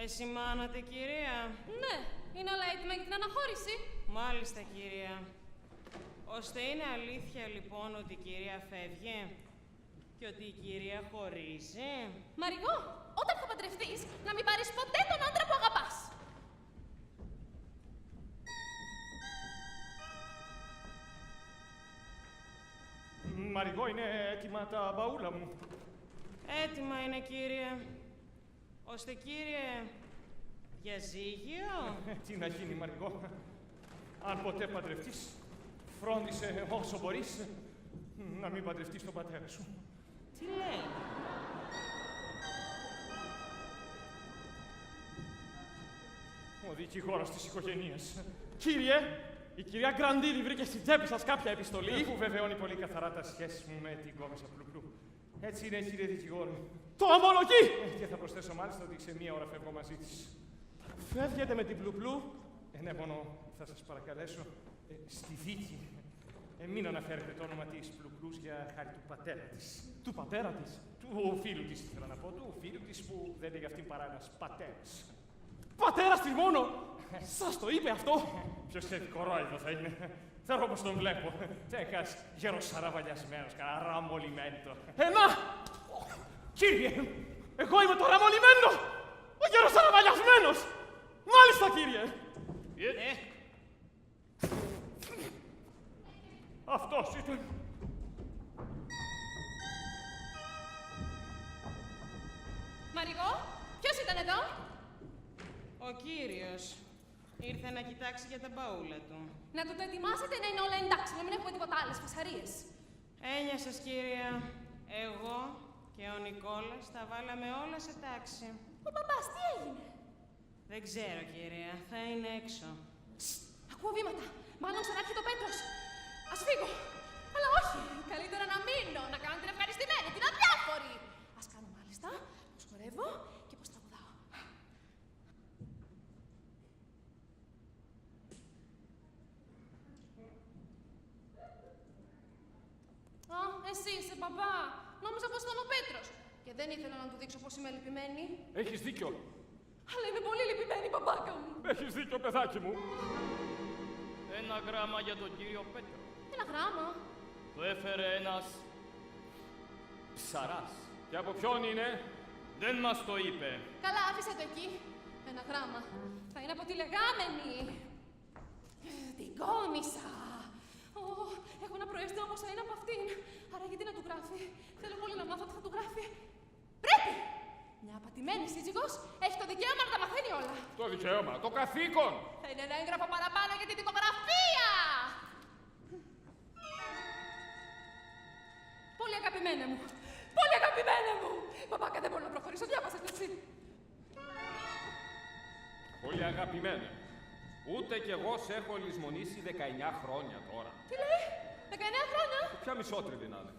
S2: Εσημάνατε, κυρία.
S6: Ναι, είναι όλα έτοιμα για την αναχώρηση.
S2: Μάλιστα, κυρία. Ώστε είναι αλήθεια, λοιπόν, ότι η κυρία φεύγει και ότι η κυρία χωρίζει.
S6: Μαριγό, όταν θα παντρευτείς, να μην πάρεις ποτέ τον άντρα που αγαπάς.
S5: Μαριγό, είναι έτοιμα τα μπαούλα μου.
S2: Έτοιμα είναι, κύριε. Ώστε, κύριε, διαζύγιο.
S5: Τι να γίνει, Μαριγό. Αν ποτέ παντρευτείς, φρόντισε όσο μπορείς να μην παντρευτείς τον πατέρα σου.
S2: Τι λέει?
S5: Ο δικηγόρος της οικογένειας. Κύριε, η κυρία Γκραντίνη βρήκε στην τσέπη σας κάποια επιστολή που βεβαιώνει πολύ καθαρά τα σχέση μου με την κόμμεσα Πλουπλού. Έτσι είναι, κύριε δικηγόρη. Το ομολογεί! Και θα προσθέσω μάλιστα ότι σε μία ώρα φεύγω μαζί της. Φεύγετε με την Πλουπλού. Ναι, μόνο θα σας παρακαλέσω στη δίκη. Μην αναφέρετε το όνομα της Πλουπλούς για χάρη του πατέρα της. Του πατέρα της? Του φίλου της, ήθελα να πω. Του φίλου της που δεν είναι αυτήν παρά ένας πατέρας. Πατέρας της μόνο! Σας το είπε αυτό! Ποιος ξέρει, κορόιδο θα είναι. Θα όπως τον βλέπω. Τέχας γεροσαραβαλιασμένος, κανένα ραμολιμέντο. Να! Κύριε, εγώ είμαι το ραμολιμέντο! Ο γεροσαραβαλιασμένος! Μάλιστα, κύριε! Αυτός ήταν.
S6: Μαριγό, ποιος ήταν εδώ?
S2: Ο κύριος ήρθε να κοιτάξει για τα μπαούλα του.
S6: Να του το ετοιμάσετε να είναι όλα εντάξει, να μην έχουμε τίποτα άλλες φασαρίες.
S2: Έννοια σας, κύρια. Εγώ και ο Νικόλας τα βάλαμε όλα σε τάξη.
S6: Ο μπαμπάς, τι έγινε?
S2: Δεν ξέρω, κυρία. Θα είναι έξω.
S6: Ακούω βήματα. Μάλλον ξανάρχεται ο Πέτρος. Ας φύγω. Αλλά όχι. Καλύτερα να μείνω, να κάνω την ευχαριστημένη, την αδιάφορη. Ας κάνω μάλιστα πως χορεύω και πως τραγουδάω. Α, εσύ είσαι μπαμπά. Νόμιζα πως ήταν ο Πέτρος. Και δεν ήθελα να του δείξω πως είμαι λυπημένη.
S3: Έχεις δίκιο.
S6: Αλλά είμαι πολύ λυπημένη, μπαμπάκα μου.
S3: Έχεις δίκιο, παιδάκι μου.
S7: Ένα γράμμα για τον κύριο Πέτρο.
S6: Ένα γράμμα.
S7: Το έφερε ένας ψαράς.
S3: Και από ποιον είναι?
S7: Δεν μας το είπε.
S6: Καλά, άφησε το εκεί. Ένα γράμμα. Θα είναι από τη λεγάμενη. Την κόμισα. Έχω ένα προαίσθημα πως θα είναι από αυτήν. Άρα γιατί να του γράφει? Θέλω πολύ να μάθω τι θα του γράφει. Πρέπει! Μια απατημένη σύζυγος έχει το δικαίωμα να τα μαθαίνει όλα.
S3: Το δικαίωμα, το καθήκον.
S6: Θα είναι ένα έγγραφο παραπάνω για την τυπογραφία. Πολύ αγαπημένα μου. Πολύ αγαπημένα μου. Παπάκα, δεν μπορώ να προχωρήσω. Διάβασα το εσύ.
S3: Πολύ αγαπημένη. Ούτε κι εγώ σε έχω λησμονήσει 19 χρόνια τώρα.
S6: Τι λέει? 19 χρόνια?
S3: Ποια μισότριβη να είναι.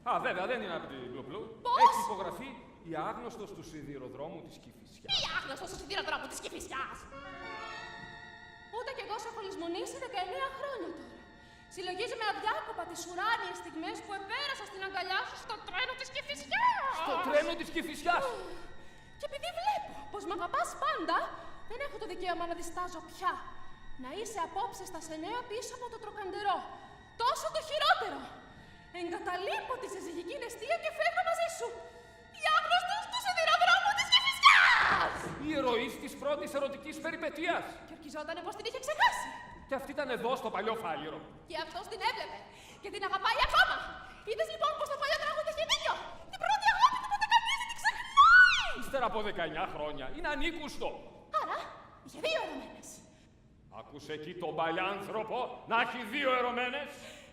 S3: Α, βέβαια, δεν είναι από την Πλουπλού.
S6: Πώς?
S3: Έχει υπογραφεί η άγνωστος του σιδηροδρόμου της Κηφισιάς.
S6: Τι άγνωστος του σιδηροδρόμου της Κηφισιάς? εγώ έχω λησμονήσει 19 χρόνια τώρα. Συλλογίζομαι αδιάκοπα τις ουράνιες στιγμές που επέρασα στην αγκαλιά σου στο τρένο της Κηφισιάς.
S7: Στο τρένο της Κηφισιάς.
S6: Και επειδή βλέπω πως μ' αγαπάς πάντα, δεν έχω το δικαίωμα να διστάζω πια. Να είσαι απόψε στα Σενέα πίσω από το Τροκαντερό. Τόσο το χειρότερο. Εγκαταλείπω τη συζυγική αιστεία και φεύγω μαζί σου. Η άγνωστος του σιδηροδρόμου της Κηφισιάς!
S7: Η ηρωής της πρώτης ερωτικής περιπετειάς.
S6: Και ορκιζότανε πως την είχε ξεχάσει.
S7: Και αυτή ήταν εδώ στο παλιό Φάληρο.
S6: Και αυτός την έβλεπε. Και την αγαπάει ακόμα. Είδες λοιπόν πως το παλιό τραγούδι είχε δίκιο. Την πρώτη αγάπη του ποτέ κανείς δεν την ξεχνάει.
S7: Ύστερα από 19 χρόνια. Είναι ανήκουστο.
S6: Άρα, είχε 2 ερωμένες.
S3: Άκουσε εκεί τον παλιάνθρωπο να έχει 2 ερωμένες.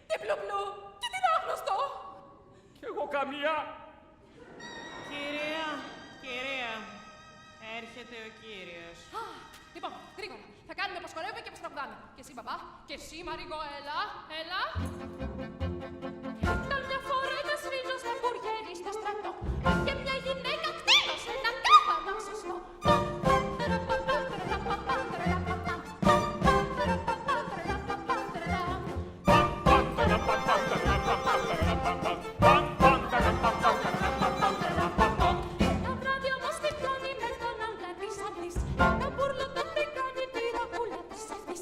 S6: Την πλουπλού και την άγνωστο.
S3: Κι εγώ καμία.
S2: Κυρία, έρχεται ο κύριος.
S6: Λοιπόν, γρήγορα. Θα κάνουμε πως χορεύουμε και πως τραγουδάμε. Και εσύ, μπαμπά. Και εσύ, Μαρίγο, έλα. Καμιά φορά ένα σφήνος χαμπουργέρι στο στρατό. Και μια γυναίκα κτίνωσε ένα κάθαμα σωστό. Τα βράδυ όμως τελειώνει με τον άγγλα της αυλής. Τα μπουρλο τον κάνει πυραγούλα της αυτής.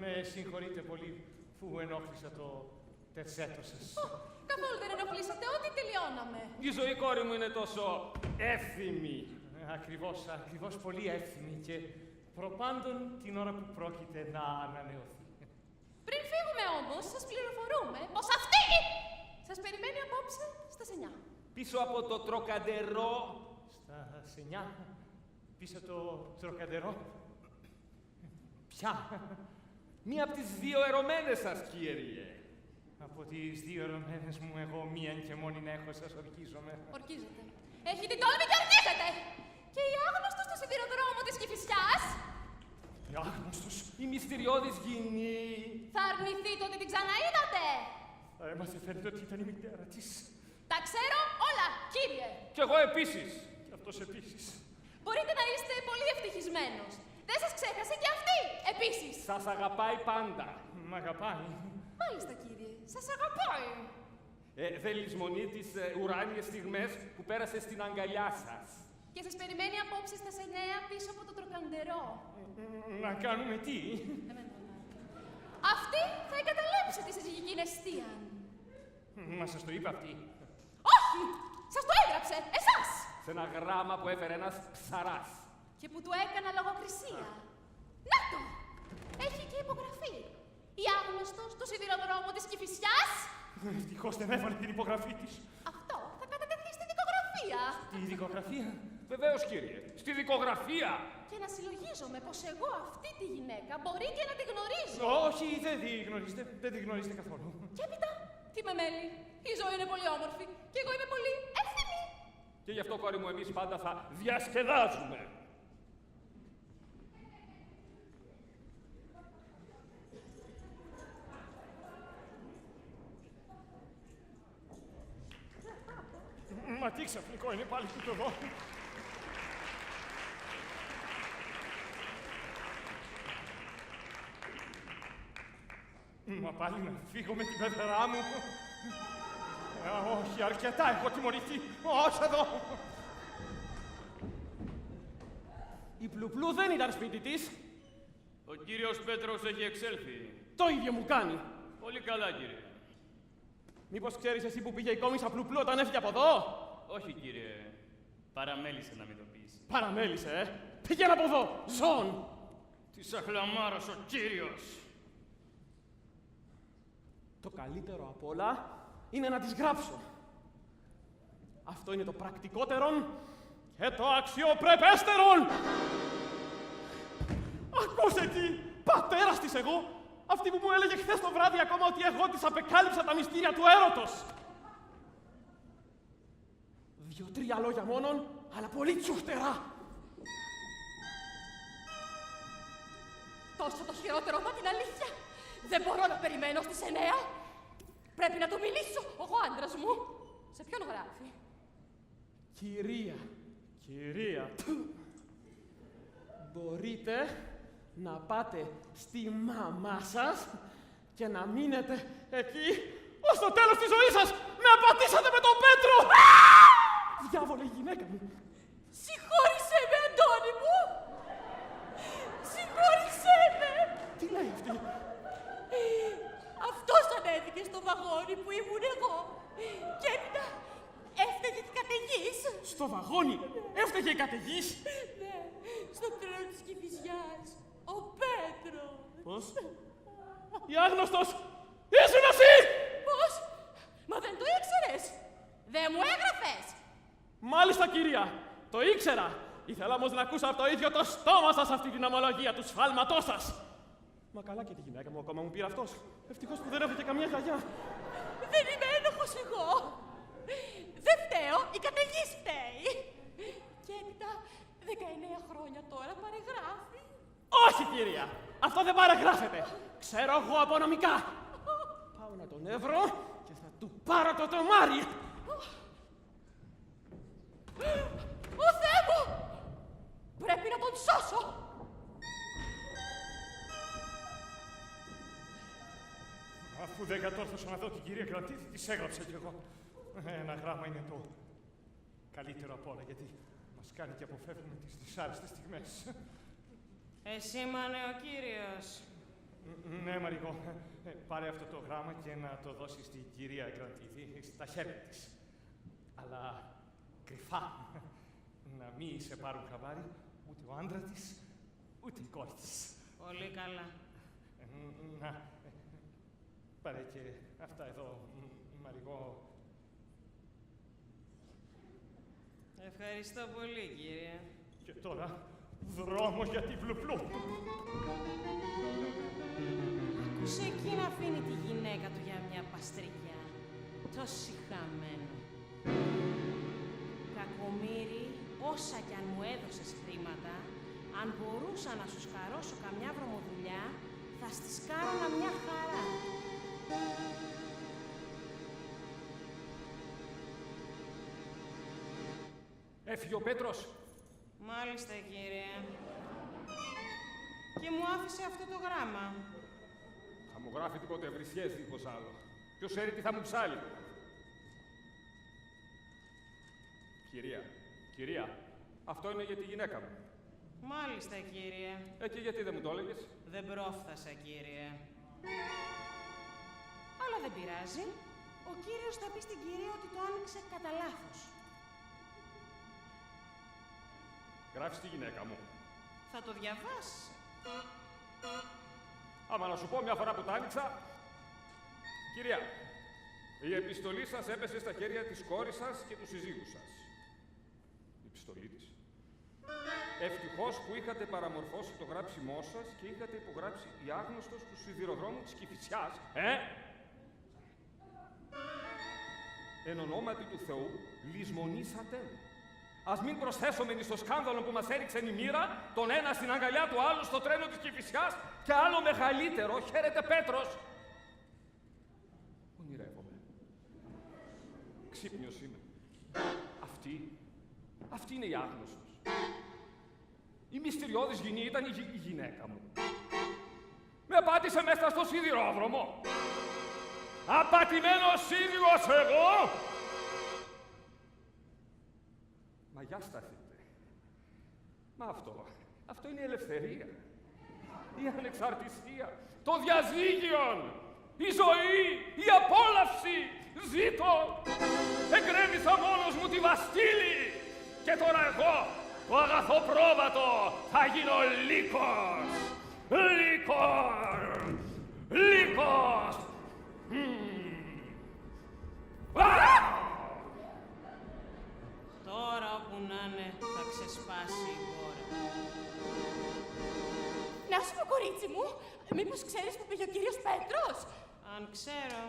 S5: Με συγχωρείτε πολύ που ενόχλησα το τερσέτο σας.
S6: Καθόλου δεν ενοχλήσατε, ό,τι τελειώναμε.
S3: Η ζωή, κόρη μου, είναι τόσο εύθυμη.
S5: Ακριβώς πολύ εύθυμη και προπάντων την ώρα που πρόκειται να ανανεωθεί.
S6: Πριν φύγουμε όμως, σας πληροφορούμε πως αυτή σας περιμένει απόψε στα Σενιά.
S3: Πίσω από το Τροκαντερό.
S5: Στα Σενιά, πίσω το Τροκαντερό. Ποια?
S3: Μία από τις 2 ερωμένες σας, κύριε.
S5: Από τις 2 ερωμένες μου, εγώ μίαν και μόνη να έχω, σας ορκίζομαι.
S6: Ορκίζεται. Έχει την τόλμη και ορκίζεται. Και η άγνωστος του σιδηροδρόμου της Κηφισιάς
S5: Η άγνωστος.
S3: Η μυστηριώδης γυνή.
S6: θα αρνηθείτε ότι την ξαναείδατε.
S5: Μας φαίνεται ότι ήταν η μητέρα της.
S6: Τα ξέρω όλα, κύριε.
S3: Κι εγώ επίσης.
S5: Και αυτός επίσης.
S6: Μπορείτε να είστε πολύ ευτυχισμένος. Δεν σας ξέχασε και αυτή, επίσης.
S3: Σας αγαπάει πάντα.
S5: Μ' αγαπάει.
S6: Μάλιστα, κύριε. Σας αγαπάει.
S3: Δεν λησμονεί τις ουράνιες στιγμές που πέρασε στην αγκαλιά σας.
S6: Και σας περιμένει απόψε στα Σενέα πίσω από το Τροκαντερό.
S5: Να κάνουμε τι?
S6: Αυτή θα εγκαταλείψει τη συζυγική αιστεία.
S5: Μα σας το είπε αυτή.
S6: Όχι! Σας το έγραψε, εσάς!
S3: Σε ένα γράμμα που έφερε ένας ψαράς.
S6: Και που του έκανα λογοκρισία. Να το! Έχει και υπογραφή. Η άγνωστος του σιδηροδρόμου της Κηφισιάς.
S5: Ευτυχώς δεν έβαλε την υπογραφή της.
S6: Αυτό θα κατατεθεί στη δικογραφία.
S5: Τη δικογραφία.
S3: Βεβαίως, κύριε. Στη δικογραφία.
S6: Και να συλλογίζομαι πως εγώ αυτή τη γυναίκα μπορεί και να τη γνωρίζω.
S5: Όχι, δεν τη γνωρίζετε. Δεν τη γνωρίζετε καθόλου.
S6: Και έπειτα, τι με μέλει. Η ζωή είναι πολύ όμορφη και εγώ είμαι πολύ εύθυμη.
S3: Και γι' αυτό, κόρη μου, εμείς πάντα θα διασκεδάζουμε.
S5: Μα τι ξαφνικό είναι πάλι τούτο εδώ. Μα πάλι να φύγω με την πεθερά μου. Όχι, αρκετά έχω τιμωρηθεί. Όχι εδώ.
S7: Η Πλουπλού δεν ήταν σπίτι της. Ο κύριος Πέτρος έχει εξέλθει.
S5: Το ίδιο μου κάνει.
S7: Πολύ καλά, κύριε.
S5: Μήπως ξέρεις εσύ που πήγε η κόμισσα Πλουπλού όταν έφυγε από εδώ.
S7: Όχι, κύριε. Παραμέλησε να μην το πεις.
S5: Παραμέλησε, Πήγαινε από εδώ, ζών.
S7: Της αχλαμάρας ο κύριος.
S5: Το καλύτερο απ' όλα είναι να τις γράψω. Αυτό είναι το πρακτικότερον και το αξιοπρεπέστερον. Ακούσε εκεί, πατέρας της εγώ, αυτή που μου έλεγε χθες το βράδυ ακόμα ότι εγώ της απεκάλυψα τα μυστήρια του έρωτος. 2-3 λόγια μόνον, αλλά πολύ τσουχτερά.
S6: Τόσο το χειρότερο από την αλήθεια.
S1: Δεν μπορώ να περιμένω στις 9. Πρέπει να του μιλήσω, ο άντρας μου. Σε ποιον γράφει?
S5: Κυρία, μπορείτε να πάτε στη μαμά σας και να μείνετε εκεί ως το τέλος της ζωής σας. Με απατήσατε με τον Πέτρο! Διάβολε η γυναίκα μου.
S1: Συγχώρησέ με, Αντώνη μου! Συγχώρησέ με!
S5: Τι λέει αυτή?
S1: Αυτός ανέβηκε στο βαγόνι που ήμουν εγώ. Και έπειτα έφταιγε και καταιγής.
S5: Στο βαγόνι έφταιγε η καταιγής.
S1: Ναι, στο τρένο της Κηφισιάς. Ο Πέτρος.
S5: Πώς? Η άγνωστος! Ήσουν εσύ!
S1: Πώς? Μα δεν το ήξερες. Δεν μου έγραφες.
S5: Μάλιστα, κυρία. Το ήξερα. Ήθελα όμως να ακούσω από το ίδιο το στόμα σας αυτή την ομολογία του σφάλματός σας. Μα καλά και τη γυναίκα μου ακόμα μου πήρε αυτός. Ευτυχώς που δεν έχω και καμία γιαγιά.
S1: Δεν είμαι ένοχος εγώ. Δεν φταίω, η καταιγής φταίει. Και έπειτα 19 χρόνια τώρα παρεγράφει.
S5: Όχι, κυρία. Αυτό δεν παραγράφεται. Ξέρω εγώ από νομικά. Πάω να τον έβρω και θα του πάρω το τομάρι.
S1: Ω Θεέ μου! Πρέπει να τον σώσω.
S5: Αφού δεν κατόρθωσα να δω την κυρία Κρατίδη, της έγραψα κι εγώ. Ένα γράμμα είναι το καλύτερο απ' όλα, γιατί μας κάνει και αποφεύγουμε τις δυσάρεστες στιγμές.
S2: Εσήμανε ο κύριος.
S5: Ναι, Μαρικό. Πάρε αυτό το γράμμα και να το δώσεις στην κυρία Κρατίδη στα χέρια της. Αλλά κρυφά. Να μην σε πάρουν χαμπάρι ούτε ο άντρα της, ούτε η κόρη της.
S2: Πολύ καλά.
S5: Να, πάρε και αυτά εδώ, Μαρικό.
S2: Ευχαριστώ πολύ, κύριε.
S5: Και τώρα, δρόμο για την Πλουπλού.
S2: Άκουσε εκεί να αφήνει τη γυναίκα του για μια παστρικιά. Τόση χαμένο. Κακομοίρη, όσα κι αν μου έδωσες χρήματα, αν μπορούσα να σου σκαρώσω καμιά βρωμοδουλειά, θα στη σκάρωνα μια χαρά.
S3: Έφυγε ο Πέτρος.
S2: Μάλιστα, κύριε. Και μου άφησε αυτό το γράμμα.
S3: Θα μου γράφει τίποτε ευρυσιές δίχως άλλο. Ποιος ξέρει τι θα μου ψάλει. Κυρία, αυτό είναι για τη γυναίκα μου.
S2: Μάλιστα, κύριε.
S3: Και γιατί δεν μου το έλεγες?
S2: Δεν πρόφθασα, κύριε. Αλλά δεν πειράζει. Ο κύριος θα πει στην κυρία ότι το άνοιξε κατά λάθος.
S3: Γράφεις τη γυναίκα μου.
S2: Θα το διαβάσει.
S3: Άμα να σου πω μια φορά που τα άνοιξα. Κυρία, η επιστολή σας έπεσε στα χέρια της κόρης σας και του συζύγου σας. Η επιστολή της. Ευτυχώς που είχατε παραμορφώσει το γράψιμό σας και είχατε υπογράψει η άγνωστος του σιδηροδρόμου της Κηφισιάς. Εν ονόματι του Θεού, λησμονήσατε. Ας μην προσθέσουμε στο σκάνδαλο που μας έριξε η μοίρα, τον ένα στην αγκαλιά του άλλου στο τρένο της Κηφισιάς και άλλο μεγαλύτερο, χαίρεται Πέτρος. Ονειρεύομαι. Ξύπνιος είμαι. Αυτή είναι η άγνωστος. Η μυστηριώδης γυνή ήταν η γυναίκα μου. Με πάτησε μέσα στο σιδηρόδρομο. Απατημένος ίδιος εγώ. Μα για σταθείτε. Μα αυτό είναι η ελευθερία. Η ανεξαρτησία. Το διαζύγιον. Η ζωή. Η απόλαυση. Ζήτω. Εγκρέμισα μόνος μου τη Βαστίλη. Και τώρα εγώ, το αγαθοπρόβατο, θα γίνω λύκος. Λύκος.
S2: Τώρα όπου να είναι θα ξεσπάσει η χώρα.
S1: Να σου πω, κορίτσι μου, μήπως ξέρεις που πήγε ο κύριος Πέτρος?
S2: Αν ξέρω.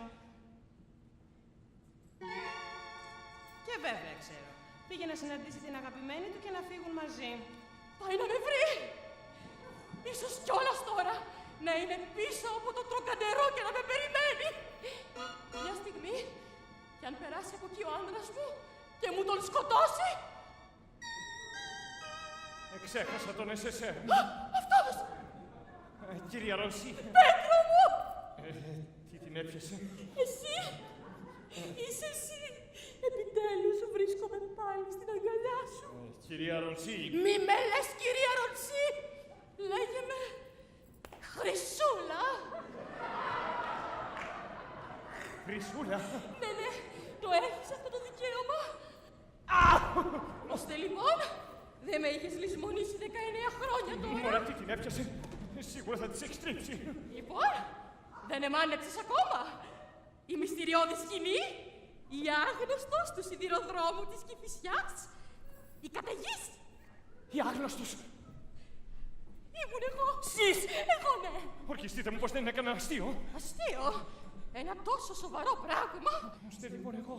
S2: Και βέβαια ξέρω. Πήγε να συναντήσει την αγαπημένη του και να φύγουν μαζί.
S1: Πάει να με βρει. Ίσως κιόλας τώρα να είναι πίσω από το τροκαντερό και να με περιμένει. Μια στιγμή, κι αν περάσει από εκεί ο άνδρας μου και μου τον σκοτώσει...
S5: Εξέχασα τον SSR.
S1: Αυτός!
S5: Κυρία Ρονσί.
S1: Πέτρο μου!
S5: Τι την έπιασε?
S1: Εσύ! Είσαι εσύ! Επιτέλους βρίσκομαι πάλι στην αγκαλιά σου.
S5: Κυρία Ρονσί.
S1: Μη με λες, κυρία Ρονσί! Λέγε με Χρυσούλα.
S5: Χρυσούλα.
S1: Ναι, το έχεις αυτό το δικαίωμα. Ώστε λοιπόν, δεν με είχες λησμονήσει 19 χρόνια τώρα.
S5: Μωρά, τι την έπιασε? Σίγουρα θα της έχεις τρίψει.
S1: Λοιπόν, δεν εμάνεψες ακόμα. Η μυστηριώδη σκηνή, η άγνωστος του σιδηροδρόμου της Κηφισιάς, η καταιγής.
S5: Η άγνωστος.
S1: Ήμουν εγώ. Σεις. Εγώ ναι.
S5: Ορκιστείτε μου πως δεν έκανα αστείο.
S1: Αστείο. Ένα τόσο σοβαρό πράγμα.
S5: Ώστε λοιπόν εγώ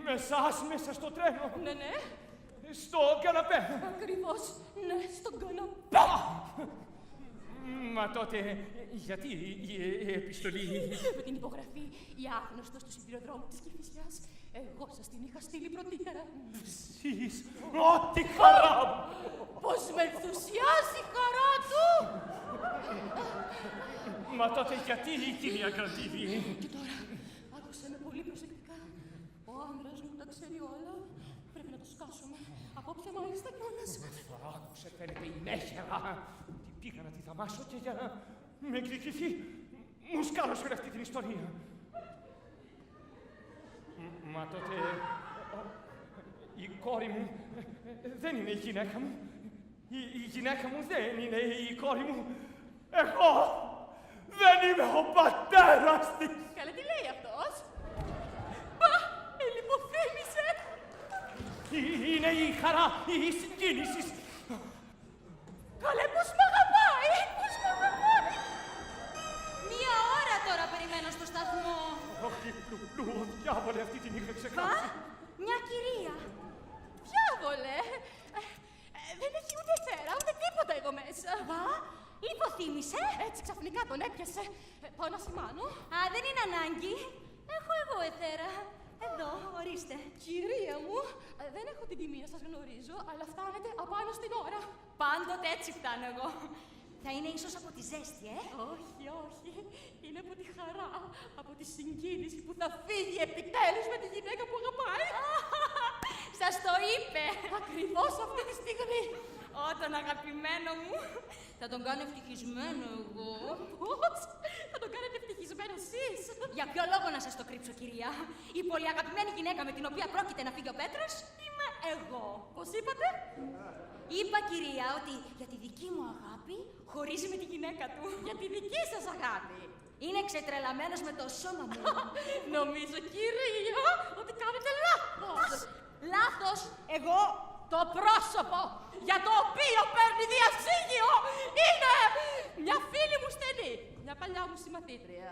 S5: με εσάς μέσα στο τρένο.
S1: Ναι.
S5: Στο καναπέ.
S1: Ακριβώς. Ναι, στον καναπέ.
S5: Μα τότε, γιατί η επιστολή...
S1: Με την υπογραφή, η άγνωστος του σιδηροδρόμου της Κηφισιάς. Εγώ σας την είχα στείλει πρωτήτερα.
S5: Εσείς, ό,τι χαρά μου!
S1: Πώς με ενθουσιάζει η χαρά του!
S5: Μα τότε γιατί η κυρία Γκραντίδη...
S1: Και τώρα, άκουσε με πολύ προσεκτικά. Ο άνδρας μου τα ξέρει όλα. Πρέπει να το σκάσουμε. Απόψε μάλιστα κιόλας.
S5: Άκουσε, φαίνεται η μέχερα. Τι πήγα να τη θαμάσω και για να με εκδικηθεί. Μου σκάλωσε όλη αυτή την ιστορία. Μα τότε... Η κόρη μου δεν είναι η γυναίκα μου. Η γυναίκα μου δεν είναι η κόρη μου. Εγώ δεν είμαι ο πατέρας της.
S1: Καλέ, τι λέει αυτός? Πα, ελιποθύμησε.
S5: Είναι η χαρά, η συγκίνηση.
S1: Καλέ, πώς μ' αγαπάει, πώς μ' αγαπάει.
S6: Μία ώρα τώρα περιμένω στο σταθμό.
S5: Όχι, πλου, διάβολε, αυτή την είχα ξεχάσει.
S6: Μια κυρία.
S1: Διάβολε. Δεν έχει ούτε θέρα, ούτε τίποτα εδώ μέσα.
S6: Λιποθύμησε.
S1: Έτσι ξαφνικά τον έπιασε. Πάω να σημάνω.
S6: Α, δεν είναι ανάγκη. Έχω εγώ εθέρα. Εδώ, ορίστε.
S1: Κυρία μου, δεν έχω την τιμή να σας γνωρίζω, αλλά φτάνετε απάνω στην ώρα.
S6: Πάντοτε έτσι φτάνω εγώ. Θα είναι ίσως από τη ζέστη,
S1: Όχι. Είναι από τη χαρά, από τη συγκίνηση που θα φύγει επιτέλους με τη γυναίκα που αγαπάει.
S6: Σας το είπε.
S1: Ακριβώς αυτή τη στιγμή.
S6: Τον αγαπημένο μου. Θα τον κάνω ευτυχισμένο εγώ.
S1: Πώς? Θα τον κάνετε ευτυχισμένο εσείς?
S6: Για ποιο λόγο να σας το κρύψω, κυρία? Η πολύ αγαπημένη γυναίκα με την οποία πρόκειται να φύγει ο Πέτρος είμαι εγώ.
S1: Πώς είπατε?
S6: Είπα, κυρία, ότι για τη δική μου αγάπη χωρίζει με τη γυναίκα του.
S1: Για τη δική σας αγάπη.
S6: Είναι ξετρελαμένος με το σώμα μου.
S1: Νομίζω, κυρία, ότι κάνετε λάθος.
S6: Λάθος. Εγώ
S1: Το πρόσωπο για το οποίο παίρνει διασύγιο είναι μια φίλη μου στενή, μια παλιά μου συμμαθήτρια.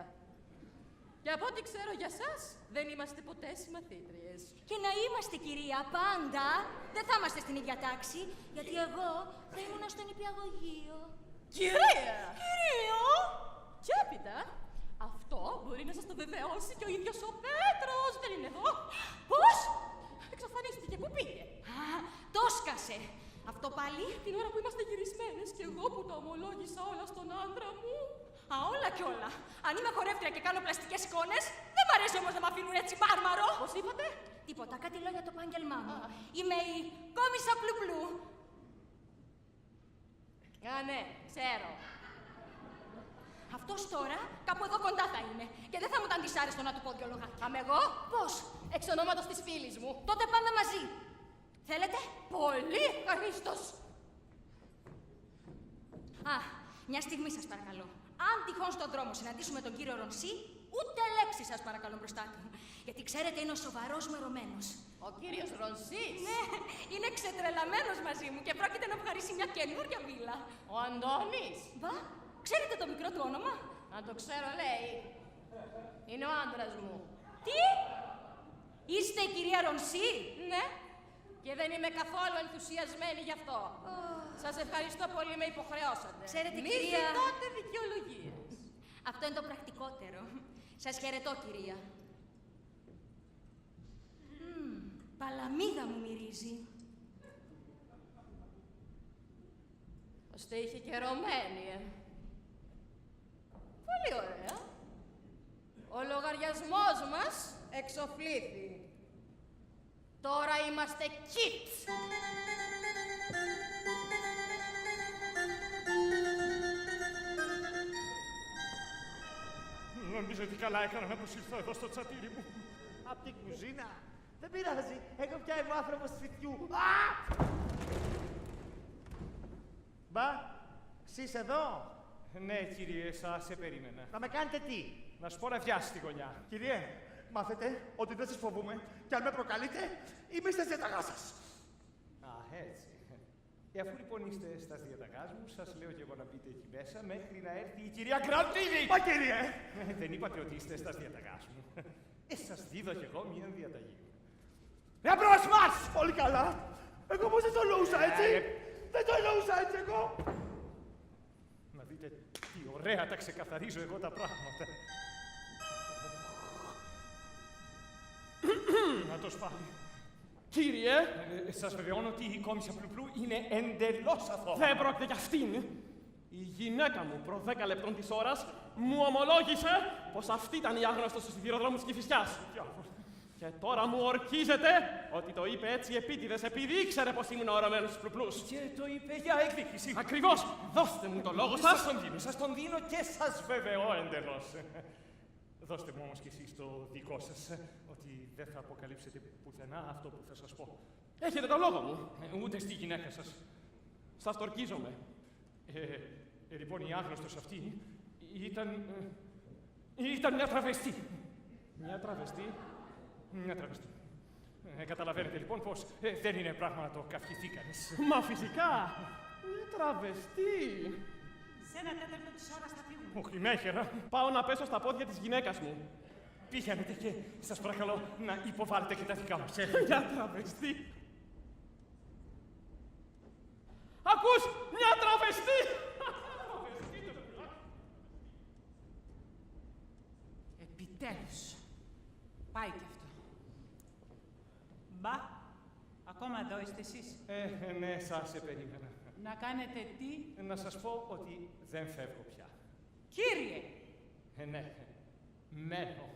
S1: Και από ό,τι ξέρω για σας, δεν είμαστε ποτέ συμμαθήτριες.
S6: Και να είμαστε, κυρία, πάντα, δεν θα είμαστε στην ίδια τάξη, γιατί εγώ θα ήμουν στο νηπιαγωγείο.
S1: Κυρία!
S6: Κυρία!
S1: Και έπειτα, αυτό μπορεί να σας το βεβαιώσει και ο ίδιος ο Πέτρος. Δεν είναι εδώ.
S6: Πώς?
S1: Εξαφανίστηκε. Πού πήγε?
S6: Α, το σκάσε. Αυτό πάλι?
S1: Την ώρα που είμαστε γυρισμένες και εγώ που τα ομολόγησα όλα στον άντρα μου.
S6: Α, όλα κι όλα. Αν είμαι χορεύτρια και κάνω πλαστικές εικόνες, δεν μ' αρέσει όμως να μ' αφήνουν έτσι μάρμαρο.
S1: Πώς είπατε?
S6: Τίποτα, κάτι λέω για το επάγγελμά μου. Είμαι η κόμισσα πλουπλού.
S1: Α, ναι, ξέρω.
S6: Αυτός τώρα κάπου εδώ κοντά θα είναι. Και δεν θα μου ήταν δυσάρεστο να του πω δυο λογάκια.
S1: Πάμε εγώ?
S6: Πώς?
S1: Εξ ονόματος της φίλης μου.
S6: Τότε πάμε μαζί. Θέλετε?
S1: Πολύ ευχαρίστως.
S6: Α, μια στιγμή σας παρακαλώ. Αν τυχόν στον δρόμο συναντήσουμε τον κύριο Ρονσί, ούτε λέξη σας παρακαλώ μπροστά του. Γιατί ξέρετε είναι ο σοβαρός μερωμένος.
S1: Ο κύριος Ρονσής.
S6: Ναι, είναι ξετρελαμένος μαζί μου και πρόκειται να ευχαρίσει μια καινούρια βίλα.
S1: Ο Αντώνης.
S6: Μπα, ξέρετε το μικρό του όνομα?
S1: Αν το ξέρω, λέει. Είναι ο άντρας μου.
S6: Τι? Είστε η κυρία Ρονσί?
S1: Ναι. Και δεν είμαι καθόλου ενθουσιασμένη γι' αυτό. Σας ευχαριστώ πολύ, με υποχρεώσατε.
S6: Ξέρετε,
S1: Μη
S6: κυρία...
S1: ζητάτε δικαιολογίες.
S6: Αυτό είναι το πρακτικότερο. Σας χαιρετώ, κυρία. Παλαμίδα μου μυρίζει. Ώστε είχε και ρωμένη, Πολύ ωραία. Ο λογαριασμός μας εξοφλήθη. Τώρα είμαστε kids.
S5: Νομίζω ότι καλά έκανα να προσήλθω εδώ στο τσατήρι μου.
S8: Απ' την κουζίνα. Δεν πειράζει. Εγώ πια είμαι άνθρωπος σπιτιού. Μπα, εσείς εδώ.
S5: Ναι, κύριε, σας περίμενα.
S8: Να με κάνετε τι.
S5: Να σου πω να βιάσει τη γωνιά.
S8: Κύριε, μάθετε ότι δεν σας φοβούμε και αν με προκαλείτε, είμαι στα διαταγά σας.
S5: Α, έτσι. Αφού λοιπόν είστε στα διαταγάς μου, σας λέω και εγώ να μπείτε εκεί μέσα μέχρι να έρθει η κυρία Γκραντίδη.
S8: Μα κύριε!
S5: Δεν είπατε ότι είστε στα διαταγάς μου. Σας δίδω κι εγώ μια διαταγή.
S8: Εμπρός μας! Πολύ καλά. Εγώ όμως δεν το εννοούσα έτσι. Δεν το εννοούσα έτσι εγώ.
S5: Να δείτε τι ωραία τα ξεκαθαρίζω εγώ τα πράγματα. Να το σπάει.
S7: Κύριε,
S5: Σας βεβαιώνω ότι η κόμισσα Πλουπλού είναι εντελώς αθώα.
S7: δεν πρόκειται για αυτήν. Η γυναίκα μου προ 10 λεπτών της ώρας μου ομολόγησε πως αυτή ήταν η άγνωστος στους σιδηροδρόμους της Κηφισιάς. Και τώρα μου ορκίζεται ότι το είπε έτσι επίτηδες επειδή ήξερε πως ήμουν οραμένος στους Πλουπλούς.
S5: Και το είπε για εκδίκηση.
S7: Ακριβώς! Δώστε μου το λόγο σας!
S5: Σας τον δίνω και σας βεβαιώ εντελώς. Δώστε μου όμως κι εσείς το δικό σας, ότι δεν θα αποκαλύψετε πουθενά αυτό που θα σας πω.
S7: Έχετε το λόγο μου.
S5: Ούτε στη γυναίκα σας.
S7: Σας το ορκίζομαι.
S5: Λοιπόν, η άγνωστος αυτή ήταν μια τραβεστή.
S7: Μια τραβεστή.
S5: Μια τραβεστή. Καταλαβαίνετε λοιπόν πως δεν είναι πράγμα να το καυχηθεί κανείς.
S7: Μα φυσικά! Μια τραβεστή.
S4: Σε ένα τέταρτο της ώρας θα φύγουμε.
S5: Όχι, μέχερα.
S7: Πάω να πέσω στα πόδια της γυναίκας μου.
S5: Πηγαίνετε και σας παρακαλώ να υποβάλλετε και τα δικά μας.
S7: Μια τραβεστή. Ακούς! Μια τραβεστή!
S4: Επιτέλους. Πάει κι αυτό. Μπα, ακόμα εδώ είστε εσείς.
S5: Ναι, σας περίμενα.
S4: Να κάνετε τι?
S5: Να σας πω ότι δεν φεύγω πια.
S4: Κύριε!
S5: Ναι, μένω.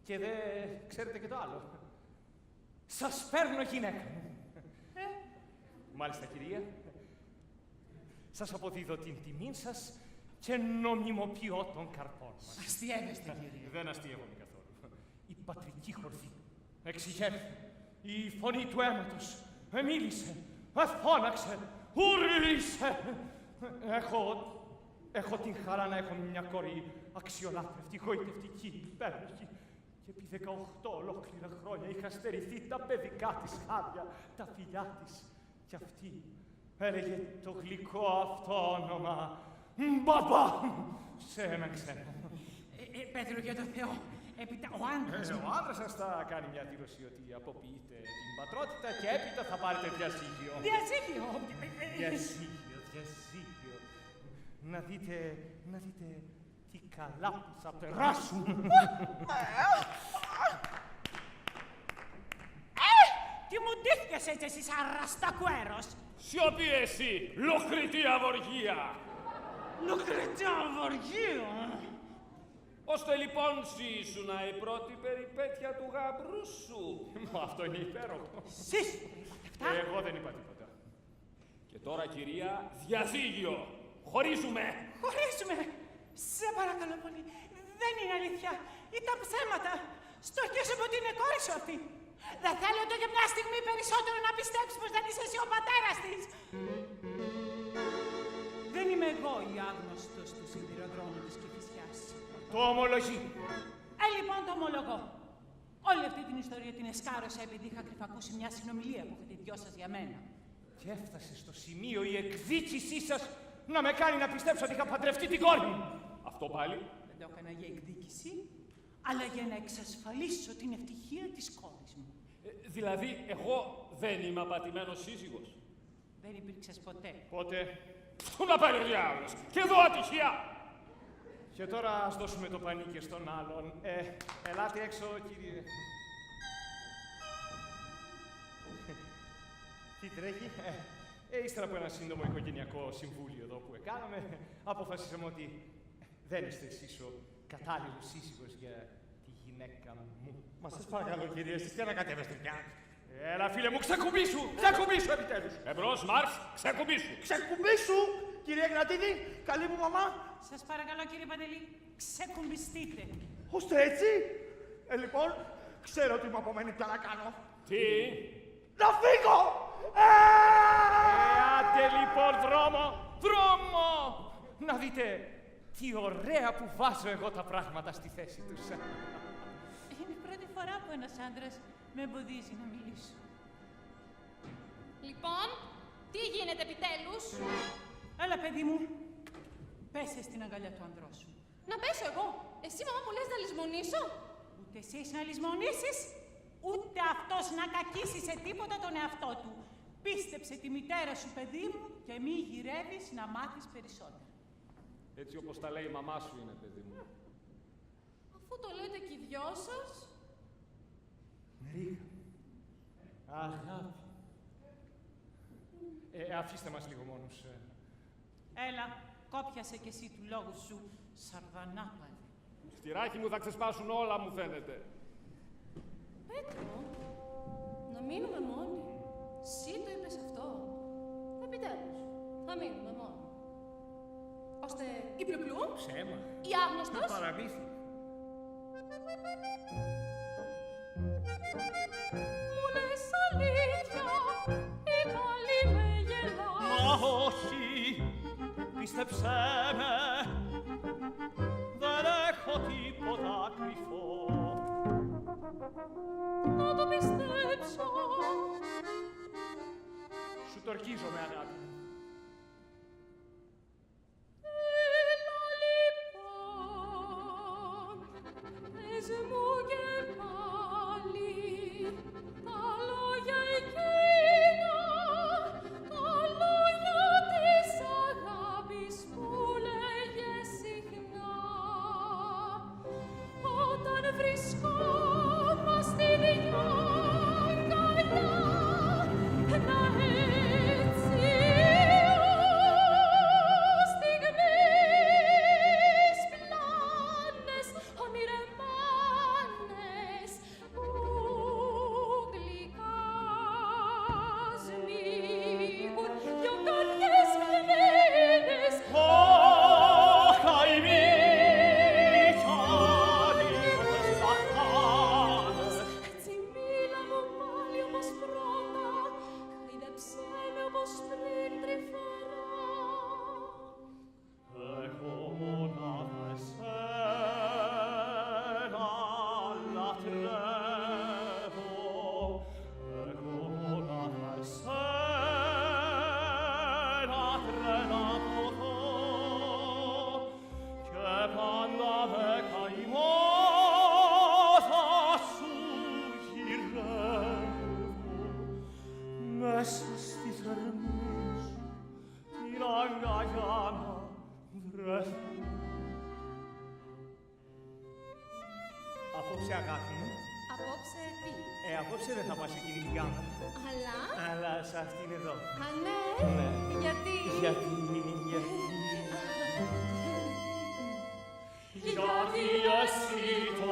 S5: Και δεν ξέρετε και το άλλο. Σας παίρνω γυναίκα μου. Μάλιστα, κυρία. Σας αποδίδω την τιμή σας και νομιμοποιώ τον καρπόν μας.
S4: Αστιεύεστε, κύριε.
S5: Δεν αστείευομαι καθόλου. Η πατρική χορδή εξηγέρθη. Η φωνή του αίματος μίλησε, φώναξε, ουρλήσε. Έχω την χαρά να έχω μια κόρη αξιολάτρευτη, γοητευτική, υπέροχη. Και επί 18 ολόκληρα χρόνια είχα στερηθεί τα παιδικά της χάδια, τα φιλιά της. Κι αυτή έλεγε το γλυκό αυτό όνομα μπαμπά σε έναν ξένο.
S4: Πέτρο, για το Θεό, έπειτα ο άντρας μου.
S5: Ο άντρας σας θα κάνει μια δήλωση ότι αποποιείτε την πατρότητα και έπειτα θα πάρετε διαζύγιο.
S4: Διαζύγιο!
S5: Διαζύγιο. Να δείτε τι καλά που θα περάσουν.
S4: Τι μου ντύθηκες έτσι εσύ σαν ραστακουέρος!
S3: Σιωπή εσύ, λοχρητή αβοργία!
S4: Λουκριτή αβοργία!
S3: Ώστε λοιπόν ήσουνα η πρώτη περιπέτεια του γαμπρού σου.
S5: Μα αυτό είναι υπέροχο.
S4: Εσείς είπατε αυτά!
S5: Εγώ δεν είπα τίποτα.
S3: Και τώρα, κυρία, διαζύγιο. Χωρίζουμε.
S4: Χωρίσουμε! Σε παρακαλώ πολύ, δεν είναι αλήθεια. Ήταν ψέματα. Στοχίζομαι ότι είναι κόρη σου αυτή. Δεν θέλω το για μια στιγμή περισσότερο να πιστέψεις πως δεν είσαι εσύ ο πατέρας της. Δεν είμαι εγώ η άγνωστος του σιδηροδρόμου της Κηφισιάς.
S5: Το ομολογεί.
S4: Λοιπόν το ομολογώ. Όλη αυτή την ιστορία την εσκάρωσα επειδή είχα κρυφακούσει μια συνομιλία που είχατε δυο σας για μένα.
S5: Και έφτασε στο σημείο η εκδίκησή σας να με κάνει να πιστέψω ότι είχα παντρευτεί την κόρη μου.
S3: Αυτό πάλι.
S4: Δεν το έκανα για εκδίκηση, αλλά για να εξασφαλίσω την ευτυχία της κόρης μου.
S3: Δηλαδή, εγώ δεν είμαι απατημένος σύζυγος.
S4: Δεν υπήρξες ποτέ.
S5: Πότε.
S3: Πού να πάει ο διάολος. Και εδώ ατυχία.
S5: Και τώρα ας δώσουμε το πανί και στον άλλον. Ελάτε έξω, κύριε. Τι τρέχει? Ύστερα από ένα σύντομο οικογενειακό συμβούλιο εδώ που κάναμε, αποφασίσαμε ότι δεν είστε εσείς ο κατάλληλος σύζυγος για τη γυναίκα μου.
S8: Μα σας παρακαλώ, κύριε, εσείς τι ανακατεύεστε πια?
S5: Έλα, φίλε μου, ξεκουμπήσου! Ξεκουμπήσου, επιτέλους!
S3: Εμπρός, Μάρξ, ξεκουμπήσου!
S8: Ξεκουμπήσου, κύριε Γρατίδη, καλή μου μαμά.
S4: Σας παρακαλώ, κύριε Παντελή, ξεκουμπιστείτε.
S8: Ώστε έτσι. Λοιπόν, ξέρω τι μου απομένει πια να κάνω.
S3: Τι?
S8: Να φύγω!
S5: Άντε λοιπόν, δρόμο! Δρόμο! Να δείτε τι ωραία που βάζω εγώ τα πράγματα στη θέση τους.
S4: Είναι η πρώτη φορά που ένας άντρας με εμποδίζει να μιλήσω.
S6: Λοιπόν, τι γίνεται επιτέλους?
S4: Έλα, παιδί μου, πέσε στην αγκαλιά του ανδρός σου.
S6: Να πέσω εγώ. Εσύ, μαμά, μου λες να λησμονήσω?
S4: Ούτε εσύ να λησμονήσεις, ούτε αυτός να κακίσει σε τίποτα τον εαυτό του. Πίστεψε τη μητέρα σου, παιδί μου, και μη γυρεύεις να μάθεις περισσότερα.
S3: Έτσι όπως τα λέει η μαμά σου είναι, παιδί μου.
S6: Αφού το λέτε κι οι δυο σας.
S5: Μερίγα. Αγάπη. Αφήστε μας λίγο μόνους.
S4: Έλα, κόπιασε κι εσύ του λόγου σου, σαρδανάπαλη.
S3: Στη ράχη μου θα ξεσπάσουν όλα, μου φαίνεται.
S6: Πέτρο, να μείνουμε μόνοι. Εσύ το είπες αυτό. Επιτέλους, θα μείνουμε μόνοι. Ώστε η Πλουκλού,
S5: Ψέμα.
S6: η άγνωστος,
S5: Παραμύθι.
S1: Μου λες αλήθεια, η καλή με γελάς.
S7: Μα όχι, πίστεψέ με, δεν έχω τίποτα κρυφό.
S1: Να το πιστέψω.
S5: Σου το ορκίζομαι, αγάπη.
S1: Έλα λοιπόν, πες μου και πάλι τα λόγια εκείνα, τα λόγια της αγάπης που λέγες συχνά. Όταν βρισκόμαστε δυο αγκαλιά, να έτσι ως στιγμής πλάνες, ονειρεμάνες, που γλυκά σμίγουν δυο καρδιές κλείνες. Έτσι μίλα μου πάλι όπως πρώτα, χάιδεψέ με όπως πριν τρυφερά.
S7: Εγώ μονάχα εσένα λατρεύω, εγώ μονάχα εσένα τρελά ποθώ, και πάντα με καημό θα σου γυρεύω, μέσα στη θερμή σου την αγκαλιά να βρεθώ.
S5: Απόψε, αγάπη μου.
S6: απόψε τι?
S5: Απόψε δεν θα πας εκείνη την κάμερα.
S6: Αλλά,
S5: Αλλά σε αυτήν εδώ.
S6: α ναι,
S5: Ναι.
S6: γιατί?
S5: Γιατί.
S7: Γιατί εσύ το